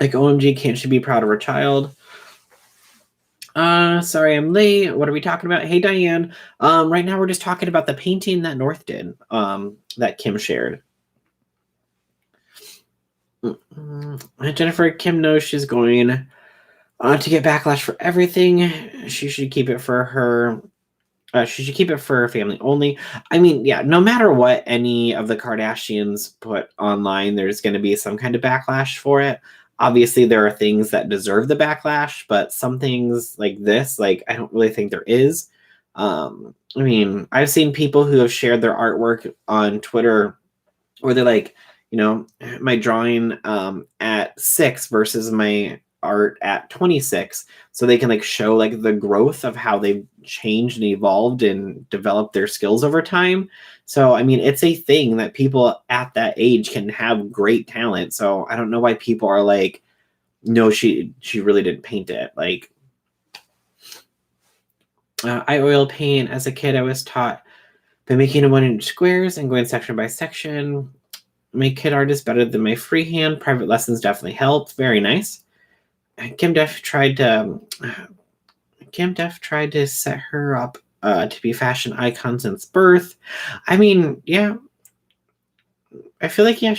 Like, OMG, can't she be proud of her child? Sorry, I'm late. What are we talking about? Hey, Diane. Right now we're just talking about the painting that North did, that Kim shared. Jennifer, Kim knows she's going to get backlash for everything. She should keep it for her. She should keep it for her family only. I mean, yeah, no matter what any of the Kardashians put online, there's going to be some kind of backlash for it. Obviously, there are things that deserve the backlash, but some things like this, like, I don't really think there is. I mean, I've seen people who have shared their artwork on Twitter where they're like, my drawing at 6 versus my art at 26, so they can like show like the growth of how they've changed and evolved and developed their skills over time. So I mean, it's a thing that people at that age can have great talent. So I don't know why people are like, no, she really didn't paint it. Like, I oil paint as a kid. I was taught by making 1-inch squares and going section by section. My kid art is better than my freehand. Private lessons definitely helped. Very nice. Kim Def tried to set her up to be a fashion icon since birth. I mean, yeah. I feel like, yeah,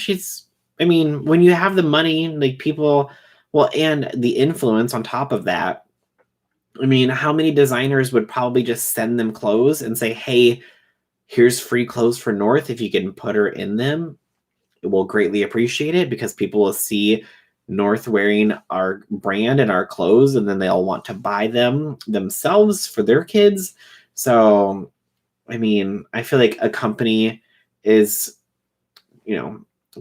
I mean, when you have the money, like people, well, and the influence on top of that, I mean, how many designers would probably just send them clothes and say, hey, here's free clothes for North if you can put her in them? Will greatly appreciate it, because people will see North wearing our brand and our clothes, and then they'll want to buy them themselves for their kids. So, I mean, I feel like a company is,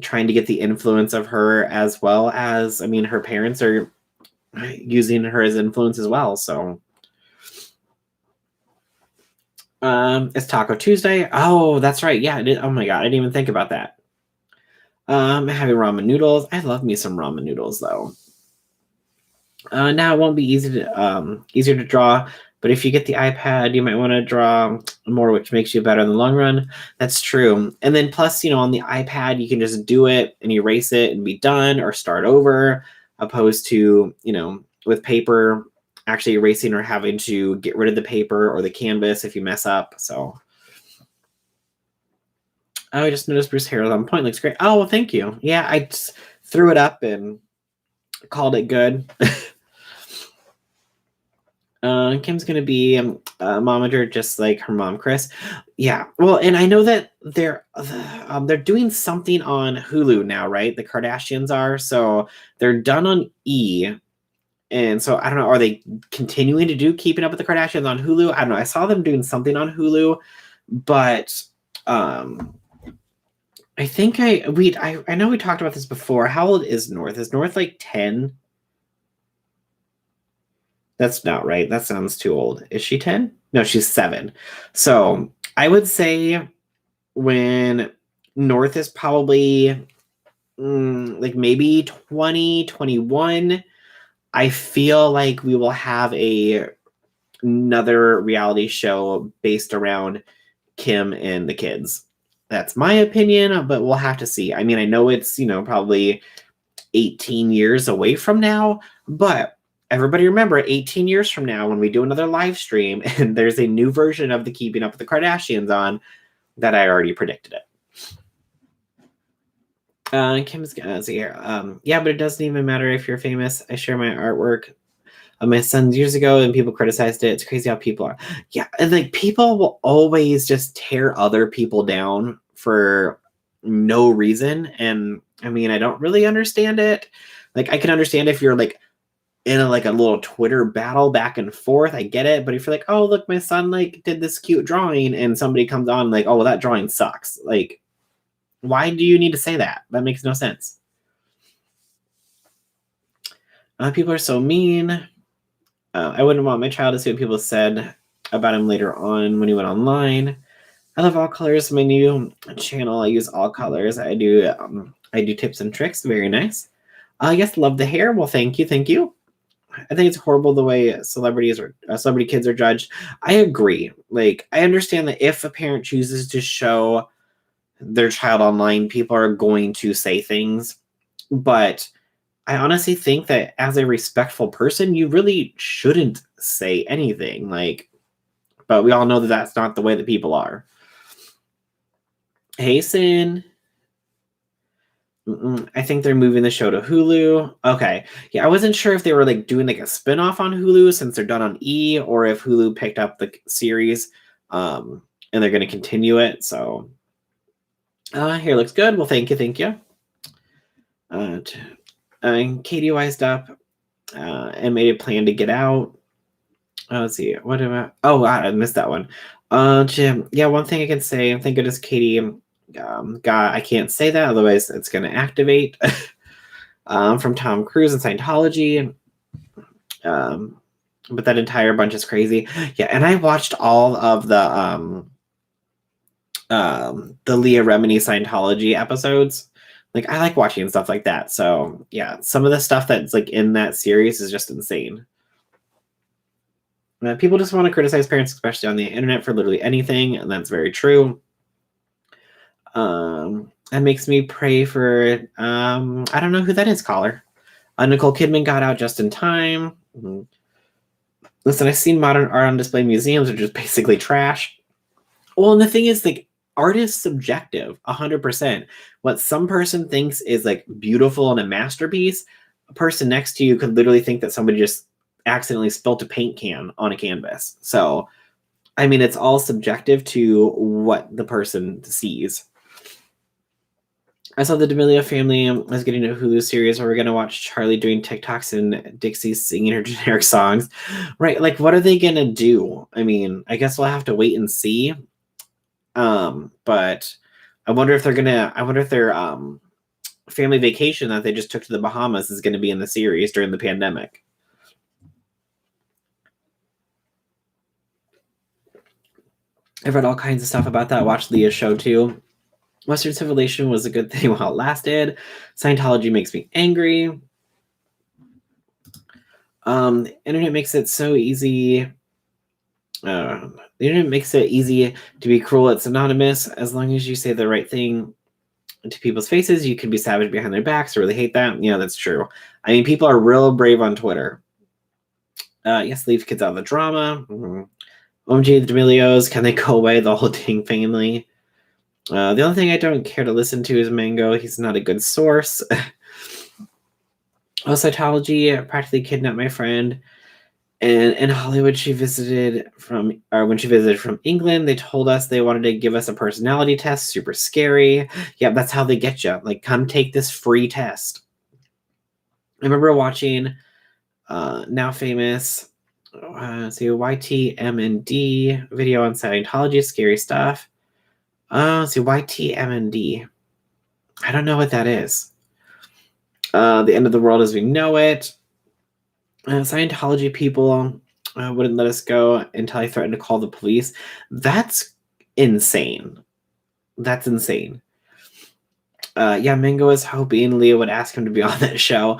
trying to get the influence of her, as well as, I mean, her parents are using her as influence as well. So, it's Taco Tuesday. Oh, that's right. Yeah. Oh my God. I didn't even think about that. Having ramen noodles. I love me some ramen noodles though. Now it won't be easier to draw, but if you get the iPad, you might want to draw more, which makes you better in the long run. That's true. And then plus, on the iPad, you can just do it and erase it and be done, or start over, opposed to, with paper, actually erasing or having to get rid of the paper or the canvas if you mess up. So I just noticed Bruce's hair on point. Looks great. Oh, well, thank you. Yeah, I just threw it up and called it good. Kim's going to be a momager just like her mom, Chris. Yeah. Well, and I know that they're doing something on Hulu now, right? The Kardashians are. So they're done on E. And so I don't know, are they continuing to do Keeping Up with the Kardashians on Hulu? I don't know. I saw them doing something on Hulu, but I think I know we talked about this before. How old is North? Is North like 10? That's not right. That sounds too old. Is she 10? No, she's 7. So I would say when North is probably like maybe 20, 21, I feel like we will have another reality show based around Kim and the kids. That's my opinion, but we'll have to see. I mean, I know it's, probably 18 years away from now, but everybody remember 18 years from now when we do another live stream and there's a new version of the Keeping Up with the Kardashians on, that I already predicted it. Kim's here. Yeah, but it doesn't even matter if you're famous. I share my artwork of my son's years ago and people criticized it. It's crazy how people are. Yeah, and like people will always just tear other people down for no reason. And I mean, I don't really understand it. Like I can understand if you're like in a little Twitter battle back and forth, I get it. But if you're like, oh look, my son like did this cute drawing, and somebody comes on like, oh well, that drawing sucks. Like, why do you need to say that? That makes no sense. People are so mean. I wouldn't want my child to see what people said about him later on when he went online. I love all colors. My new channel, I use all colors. I do tips and tricks. Very nice. Yes, love the hair. Well, thank you. I think it's horrible the way celebrity kids are judged. I agree. Like, I understand that if a parent chooses to show their child online, people are going to say things, but I honestly think that as a respectful person, you really shouldn't say anything. Like, but we all know that that's not the way that people are. Hey, Sin. I think they're moving the show to Hulu. Okay. Yeah, I wasn't sure if they were like doing like a spinoff on Hulu since they're done on E, or if Hulu picked up the series and they're going to continue it. So here looks good. Well, thank you. Katie wised up and made a plan to get out. Let's see. What about? Oh, I missed that one. Jim. Yeah, one thing I can say. Thank goodness Katie. God, I can't say that, otherwise it's going to activate. From Tom Cruise and Scientology. But that entire bunch is crazy. Yeah, and I watched all of the Leah Remini Scientology episodes. Like, I like watching stuff like that. So yeah, some of the stuff that's like in that series is just insane. People just want to criticize parents, especially on the internet, for literally anything, and that's very true. That makes me pray for I don't know who that is, caller. Nicole Kidman got out just in time. Listen, I've seen modern art on display museums, which is basically trash. Well, and the thing is, like, art is subjective, 100%. What some person thinks is like beautiful and a masterpiece, a person next to you could literally think that somebody just accidentally spilt a paint can on a canvas. So, I mean, it's all subjective to what the person sees. I saw the D'Amelio family was getting a Hulu series where we're going to watch Charlie doing TikToks and Dixie singing her generic songs. Right. Like, what are they going to do? I mean, I guess we'll have to wait and see. But I wonder if their family vacation that they just took to the Bahamas is going to be in the series during the pandemic. I've read all kinds of stuff about that. Watched Leah's show too. Western civilization was a good thing while it lasted. Scientology makes me angry. The internet makes it so easy. The internet makes it easy to be cruel. It's anonymous. As long as you say the right thing to people's faces, you can be savage behind their backs. I really hate that. Yeah, that's true. I mean, people are real brave on Twitter. Yes, leave kids out of the drama. OMG, the D'Amelios, can they go away? The whole dang family. The only thing I don't care to listen to is Mango. He's not a good source. Scientology practically kidnapped my friend. And in Hollywood, when she visited from England, they told us they wanted to give us a personality test. Super scary. Yeah, that's how they get you. Like, come take this free test. I remember watching now famous YTMND video on Scientology, scary stuff. YTMND. I don't know what that is. The end of the world as we know it. Scientology people wouldn't let us go until I threatened to call the police. That's insane. That's insane. Yeah, Mingo is hoping Leah would ask him to be on that show.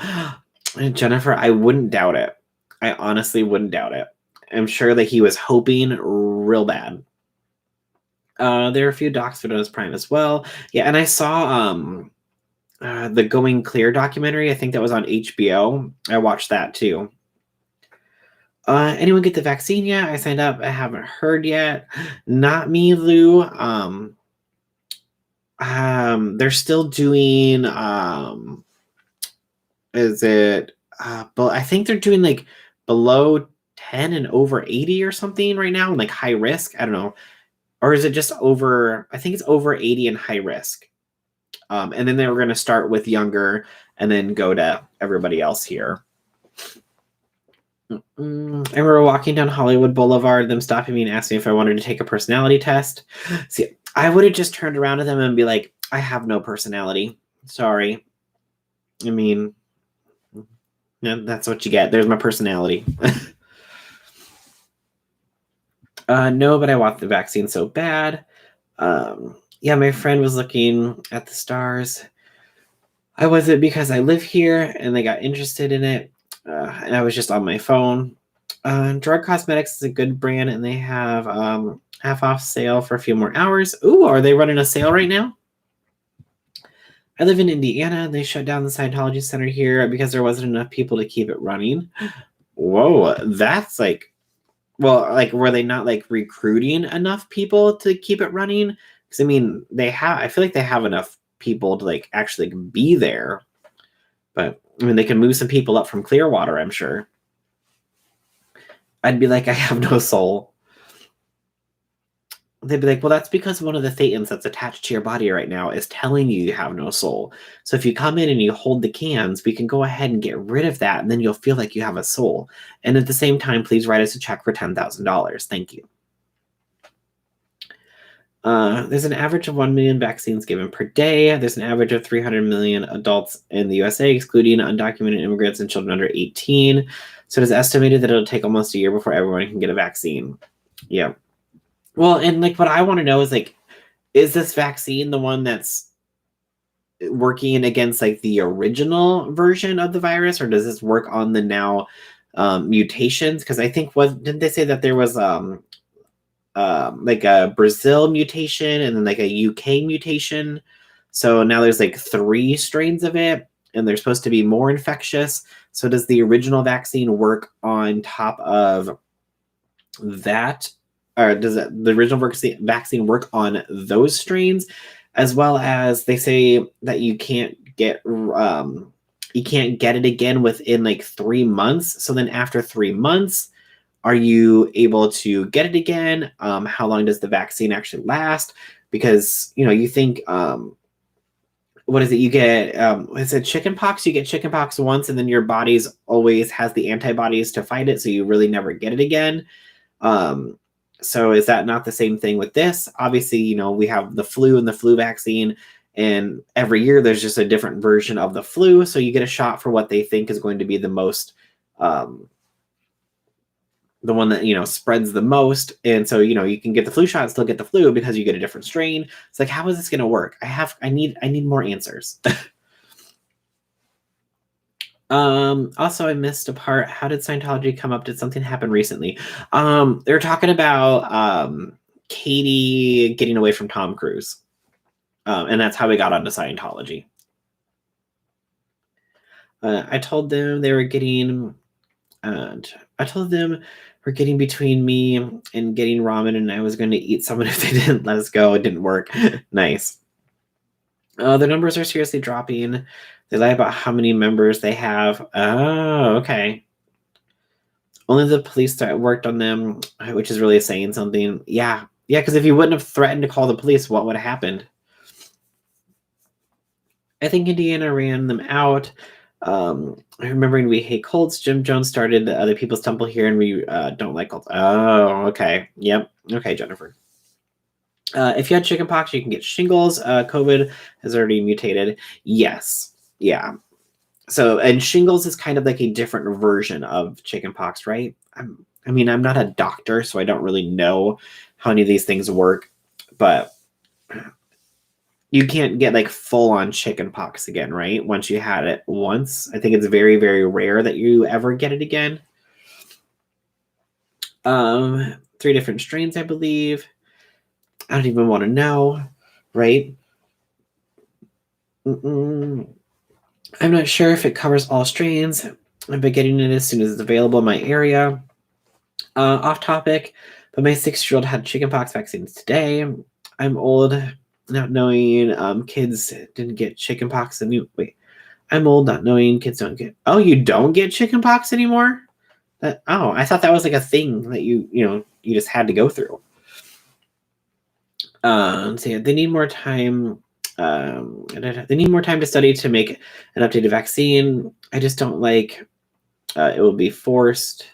Jennifer, I wouldn't doubt it. I honestly wouldn't doubt it. I'm sure that he was hoping real bad. There are a few docs for Donus Prime as well. Yeah, and I saw the Going Clear documentary. I think that was on HBO. I watched that too. Anyone get the vaccine yet? I signed up. I haven't heard yet. Not me, Lou. They're still doing is it but I think they're doing like below 10 and over 80 or something right now, like high risk. I don't know. Or is it just over? I think it's over 80 and high risk. And then they were going to start with younger and then go to everybody else here. I remember walking down Hollywood Boulevard, them stopping me and asking if I wanted to take a personality test. See, I would have just turned around to them and be like, I have no personality. Sorry. I mean, yeah, that's what you get. There's my personality. No, but I want the vaccine so bad. Yeah, my friend was looking at the stars. I wasn't because I live here and they got interested in it. And I was just on my phone. Drug Cosmetics is a good brand and they have half off sale for a few more hours. Ooh, are they running a sale right now? I live in Indiana and they shut down the Scientology Center here because there wasn't enough people to keep it running. Whoa, that's like, well, like, were they not like recruiting enough people to keep it running? Because I mean, I feel like they have enough people to like actually be there. But I mean, they can move some people up from Clearwater, I'm sure. I'd be like, I have no soul. They'd be like, well, that's because one of the thetans that's attached to your body right now is telling you have no soul. So if you come in and you hold the cans, we can go ahead and get rid of that, and then you'll feel like you have a soul. And at the same time, please write us a check for $10,000. Thank you. There's an average of 1 million vaccines given per day. There's an average of 300 million adults in the USA, excluding undocumented immigrants and children under 18. So it is estimated that it'll take almost a year before everyone can get a vaccine. Yeah. Well, and like what I want to know is like, is this vaccine the one that's working against like the original version of the virus, or does this work on the now mutations? Because I think didn't they say that there was like a Brazil mutation and then like a UK mutation? So now there's like 3 strains of it, and they're supposed to be more infectious. So does the original vaccine work on top of that? Or does the original vaccine work on those strains, as well as they say that you can't get it again within like 3 months. So then after 3 months, are you able to get it again? How long does the vaccine actually last? Because you think what is it? You get is it chickenpox? You get chickenpox once, and then your body's always has the antibodies to fight it, so you really never get it again. So is that not the same thing with this? Obviously, we have the flu and the flu vaccine, and every year there's just a different version of the flu. So you get a shot for what they think is going to be the most, the one that, spreads the most. And so, you can get the flu shot and still get the flu because you get a different strain. It's like, how is this going to work? I need more answers. Also, I missed a part. How did Scientology come up? Did something happen recently? They're talking about Katie getting away from Tom Cruise. And that's how we got onto Scientology. I told them they were getting, I told them we're getting between me and getting ramen, and I was going to eat someone if they didn't let us go. It didn't work. Nice. The numbers are seriously dropping. They lie about how many members they have. Oh, okay. Only the police worked on them, which is really saying something. Yeah, because if you wouldn't have threatened to call the police, what would have happened? I think Indiana ran them out. Remembering we hate cults, Jim Jones started the Other People's Temple here, and we don't like cults. Oh, okay. Yep. Okay, Jennifer. If you had chickenpox, you can get shingles. COVID has already mutated. Yes. Yeah. So, and shingles is kind of like a different version of chickenpox, right? I'm not a doctor, so I don't really know how any of these things work, but you can't get like full on chickenpox again, right? Once you had it once, I think it's very, very rare that you ever get it again. 3 different strains, I believe. I don't even want to know, right? I'm not sure if it covers all strains. I've been getting it as soon as it's available in my area. Off topic, but my 6-year-old had chickenpox vaccines today. I'm old, not knowing kids didn't get chickenpox. I'm old, not knowing kids don't get. Oh, you don't get chickenpox anymore? I thought that was like a thing that you just had to go through. So yeah, they need more time. They need more time to study to make an updated vaccine. I just don't like it will be forced.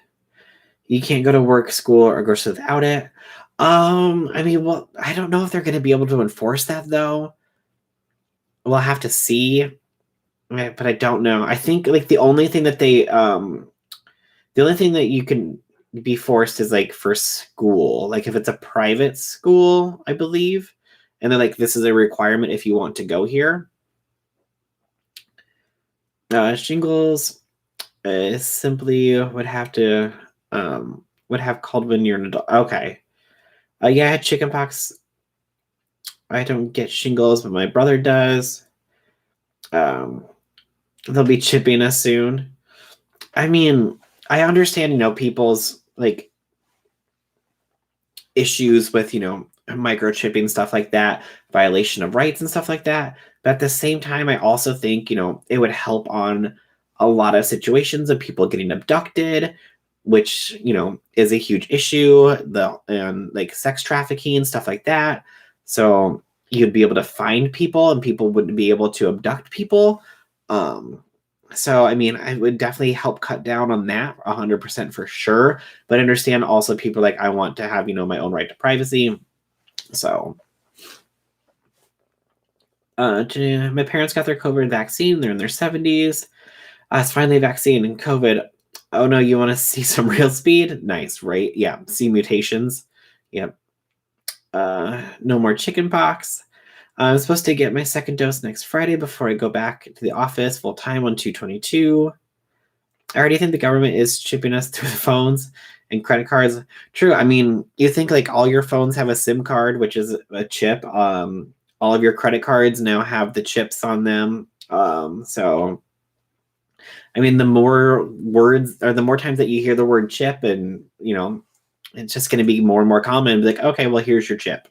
You can't go to work, school, or grocery without it. Well, I don't know if they're going to be able to enforce that though. We'll have to see, but I don't know. I think like the only thing that you can be forced is like for school, like if it's a private school, I believe, and they're like, this is a requirement if you want to go here. Shingles simply would have called when you're an adult. Okay. Yeah, I had chickenpox. I don't get shingles, but my brother does. They'll be chipping us soon. I understand, people's like issues with, microchipping, stuff like that, violation of rights and stuff like that. But at the same time, I also think, it would help on a lot of situations of people getting abducted, which, is a huge issue, and like sex trafficking and stuff like that. So you'd be able to find people and people wouldn't be able to abduct people. So, I would definitely help cut down on that 100% for sure. But I understand also people like, I want to have, my own right to privacy. So, my parents got their COVID vaccine. They're in their 70s. It's finally a vaccine and COVID. Oh no, you want to see some real speed? Nice, right? Yeah, see mutations. Yep. No more chickenpox. I'm supposed to get my second dose next Friday before I go back to the office full time on 2/22. I already think the government is chipping us through the phones and credit cards. True. You think like all your phones have a SIM card, which is a chip. All of your credit cards now have the chips on them. So, the more words or the more times that you hear the word chip, and it's just going to be more and more common. Be like, okay, well, here's your chip.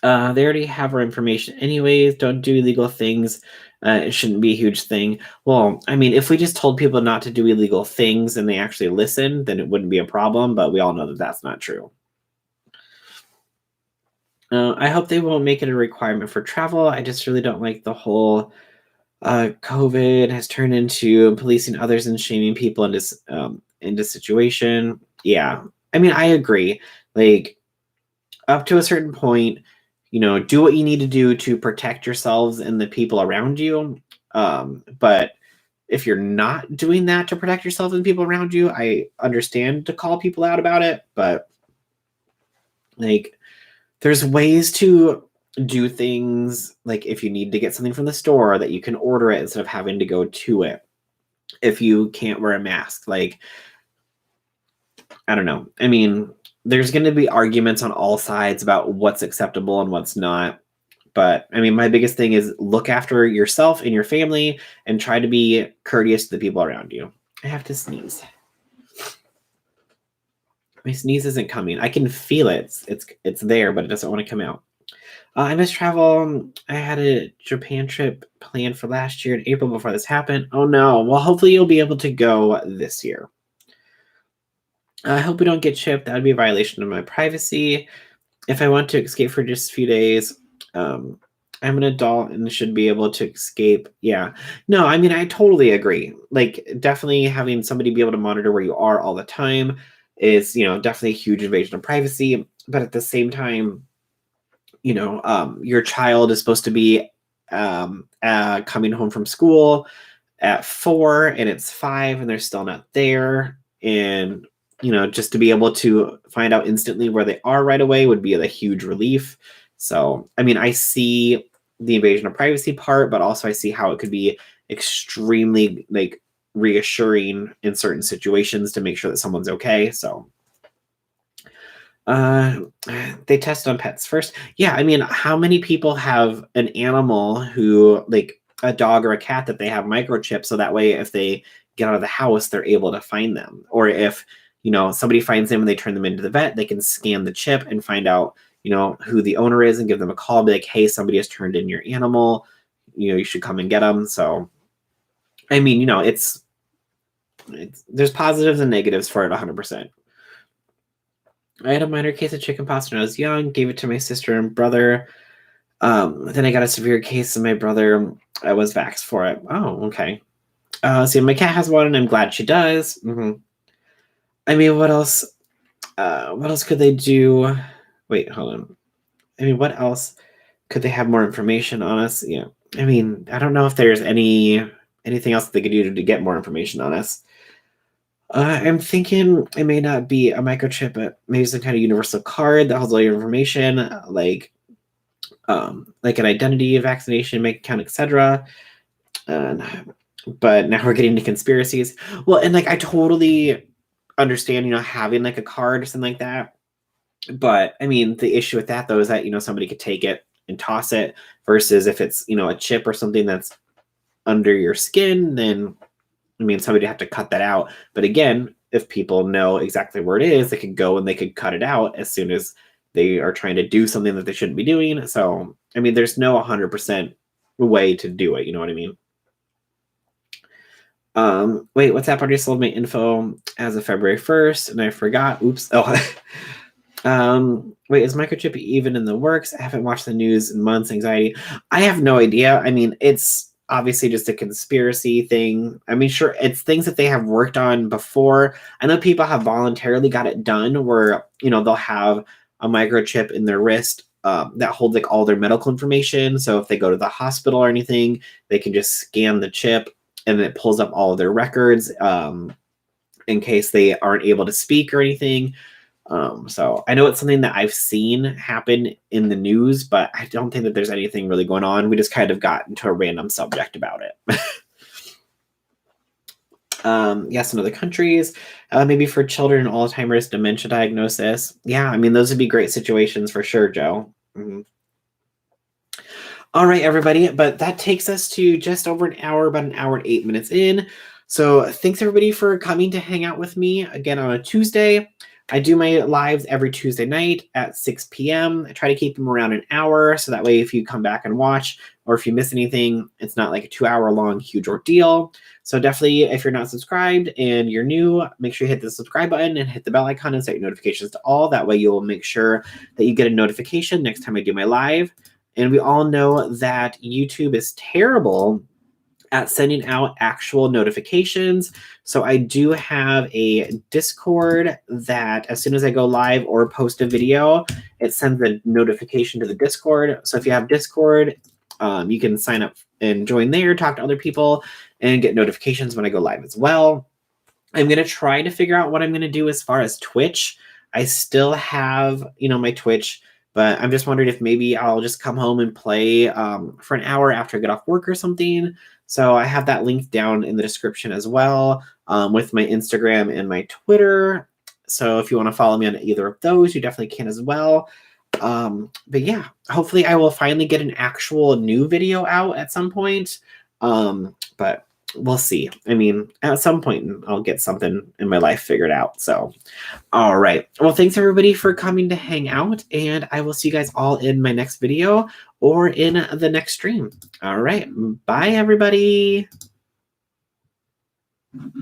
They already have our information anyways. Don't do illegal things. It shouldn't be a huge thing. Well, if we just told people not to do illegal things and they actually listened, then it wouldn't be a problem. But we all know that that's not true. I hope they won't make it a requirement for travel. I just really don't like the whole COVID has turned into policing others and shaming people into situation. Yeah. I agree. Like up to a certain point, do what you need to do to protect yourselves and the people around you. But if you're not doing that to protect yourself and people around you, I understand to call people out about it. But like, there's ways to do things, like if you need to get something from the store, that you can order it instead of having to go to it. If you can't wear a mask, like, I don't know. There's going to be arguments on all sides about what's acceptable and what's not. But my biggest thing is look after yourself and your family and try to be courteous to the people around you. I have to sneeze. My sneeze isn't coming. I can feel it. It's there, but it doesn't want to come out. I miss travel. I had a Japan trip planned for last year in April before this happened. Oh no. Well, hopefully you'll be able to go this year. I hope we don't get chipped. That would be a violation of my privacy. If I want to escape for just a few days, I'm an adult and should be able to escape. Yeah. No, I totally agree. Like, definitely having somebody be able to monitor where you are all the time is, definitely a huge invasion of privacy. But at the same time, your child is supposed to be coming home from school at 4 and it's 5 and they're still not there. And, just to be able to find out instantly where they are right away would be a huge relief. So, I see the invasion of privacy part, but also I see how it could be extremely reassuring in certain situations to make sure that someone's okay. So, they test on pets first. Yeah, how many people have an animal who, a dog or a cat, that they have microchips, so that way if they get out of the house, they're able to find them. Or if, somebody finds them and they turn them into the vet, they can scan the chip and find out, who the owner is and give them a call, be like, hey, somebody has turned in your animal, you should come and get them. So, it's there's positives and negatives for it 100%. I had a minor case of chickenpox when I was young, gave it to my sister and brother. Then I got a severe case and my brother was vaxxed for it. Oh, okay. See, my cat has one and I'm glad she does. Mm-hmm. What else? What else could they do? Wait, hold on. What else could they have more information on us? Yeah. I don't know if there's anything else that they could do to get more information on us. I'm thinking it may not be a microchip, but maybe some kind of universal card that holds all your information, like an identity, vaccination, bank account, etc. But now we're getting into conspiracies. Well, and I totally understand, having a card or something like that. But the issue with that though is that somebody could take it and toss it, versus if it's a chip or something that's under your skin, then somebody would have to cut that out. But again, if people know exactly where it is, they could go and they could cut it out as soon as they are trying to do something that they shouldn't be doing. So, there's no 100% way to do it. You know what I mean? Wait, WhatsApp already sold my info as of February 1st, and I forgot. Oops. Oh. Wait, is microchip even in the works? I haven't watched the news in months. Anxiety. I have no idea. It's obviously just a conspiracy thing. Sure, it's things that they have worked on before. I know people have voluntarily got it done where, they'll have a microchip in their wrist that holds all their medical information. So if they go to the hospital or anything, they can just scan the chip and it pulls up all of their records in case they aren't able to speak or anything. So I know it's something that I've seen happen in the news, but I don't think that there's anything really going on. We just kind of got into a random subject about it. Yes, in other countries, maybe for children, Alzheimer's, dementia diagnosis. Yeah, those would be great situations for sure, Joe. Mm-hmm. All right, everybody, but that takes us to just over an hour, about an hour and 8 minutes in. So thanks everybody for coming to hang out with me again on a Tuesday. I do my lives every Tuesday night at 6 p.m. I try to keep them around an hour, so that way if you come back and watch, or if you miss anything, it's not like a 2-hour long huge ordeal. So definitely, if you're not subscribed and you're new, make sure you hit the subscribe button and hit the bell icon and set your notifications to all. That way you'll make sure that you get a notification next time I do my live. And we all know that YouTube is terrible at sending out actual notifications. So I do have a Discord that as soon as I go live or post a video, it sends a notification to the Discord. So if you have Discord, you can sign up and join there, talk to other people, and get notifications when I go live as well. I'm going to try to figure out what I'm going to do as far as Twitch. I still have, my Twitch, but I'm just wondering if maybe I'll just come home and play for an hour after I get off work or something. So I have that link down in the description as well, with my Instagram and my Twitter. So if you want to follow me on either of those, you definitely can as well. But yeah, hopefully I will finally get an actual new video out at some point. But we'll see. At some point I'll get something in my life figured out. So, all right. Well, thanks everybody for coming to hang out, and I will see you guys all in my next video or in the next stream. All right. Bye, everybody.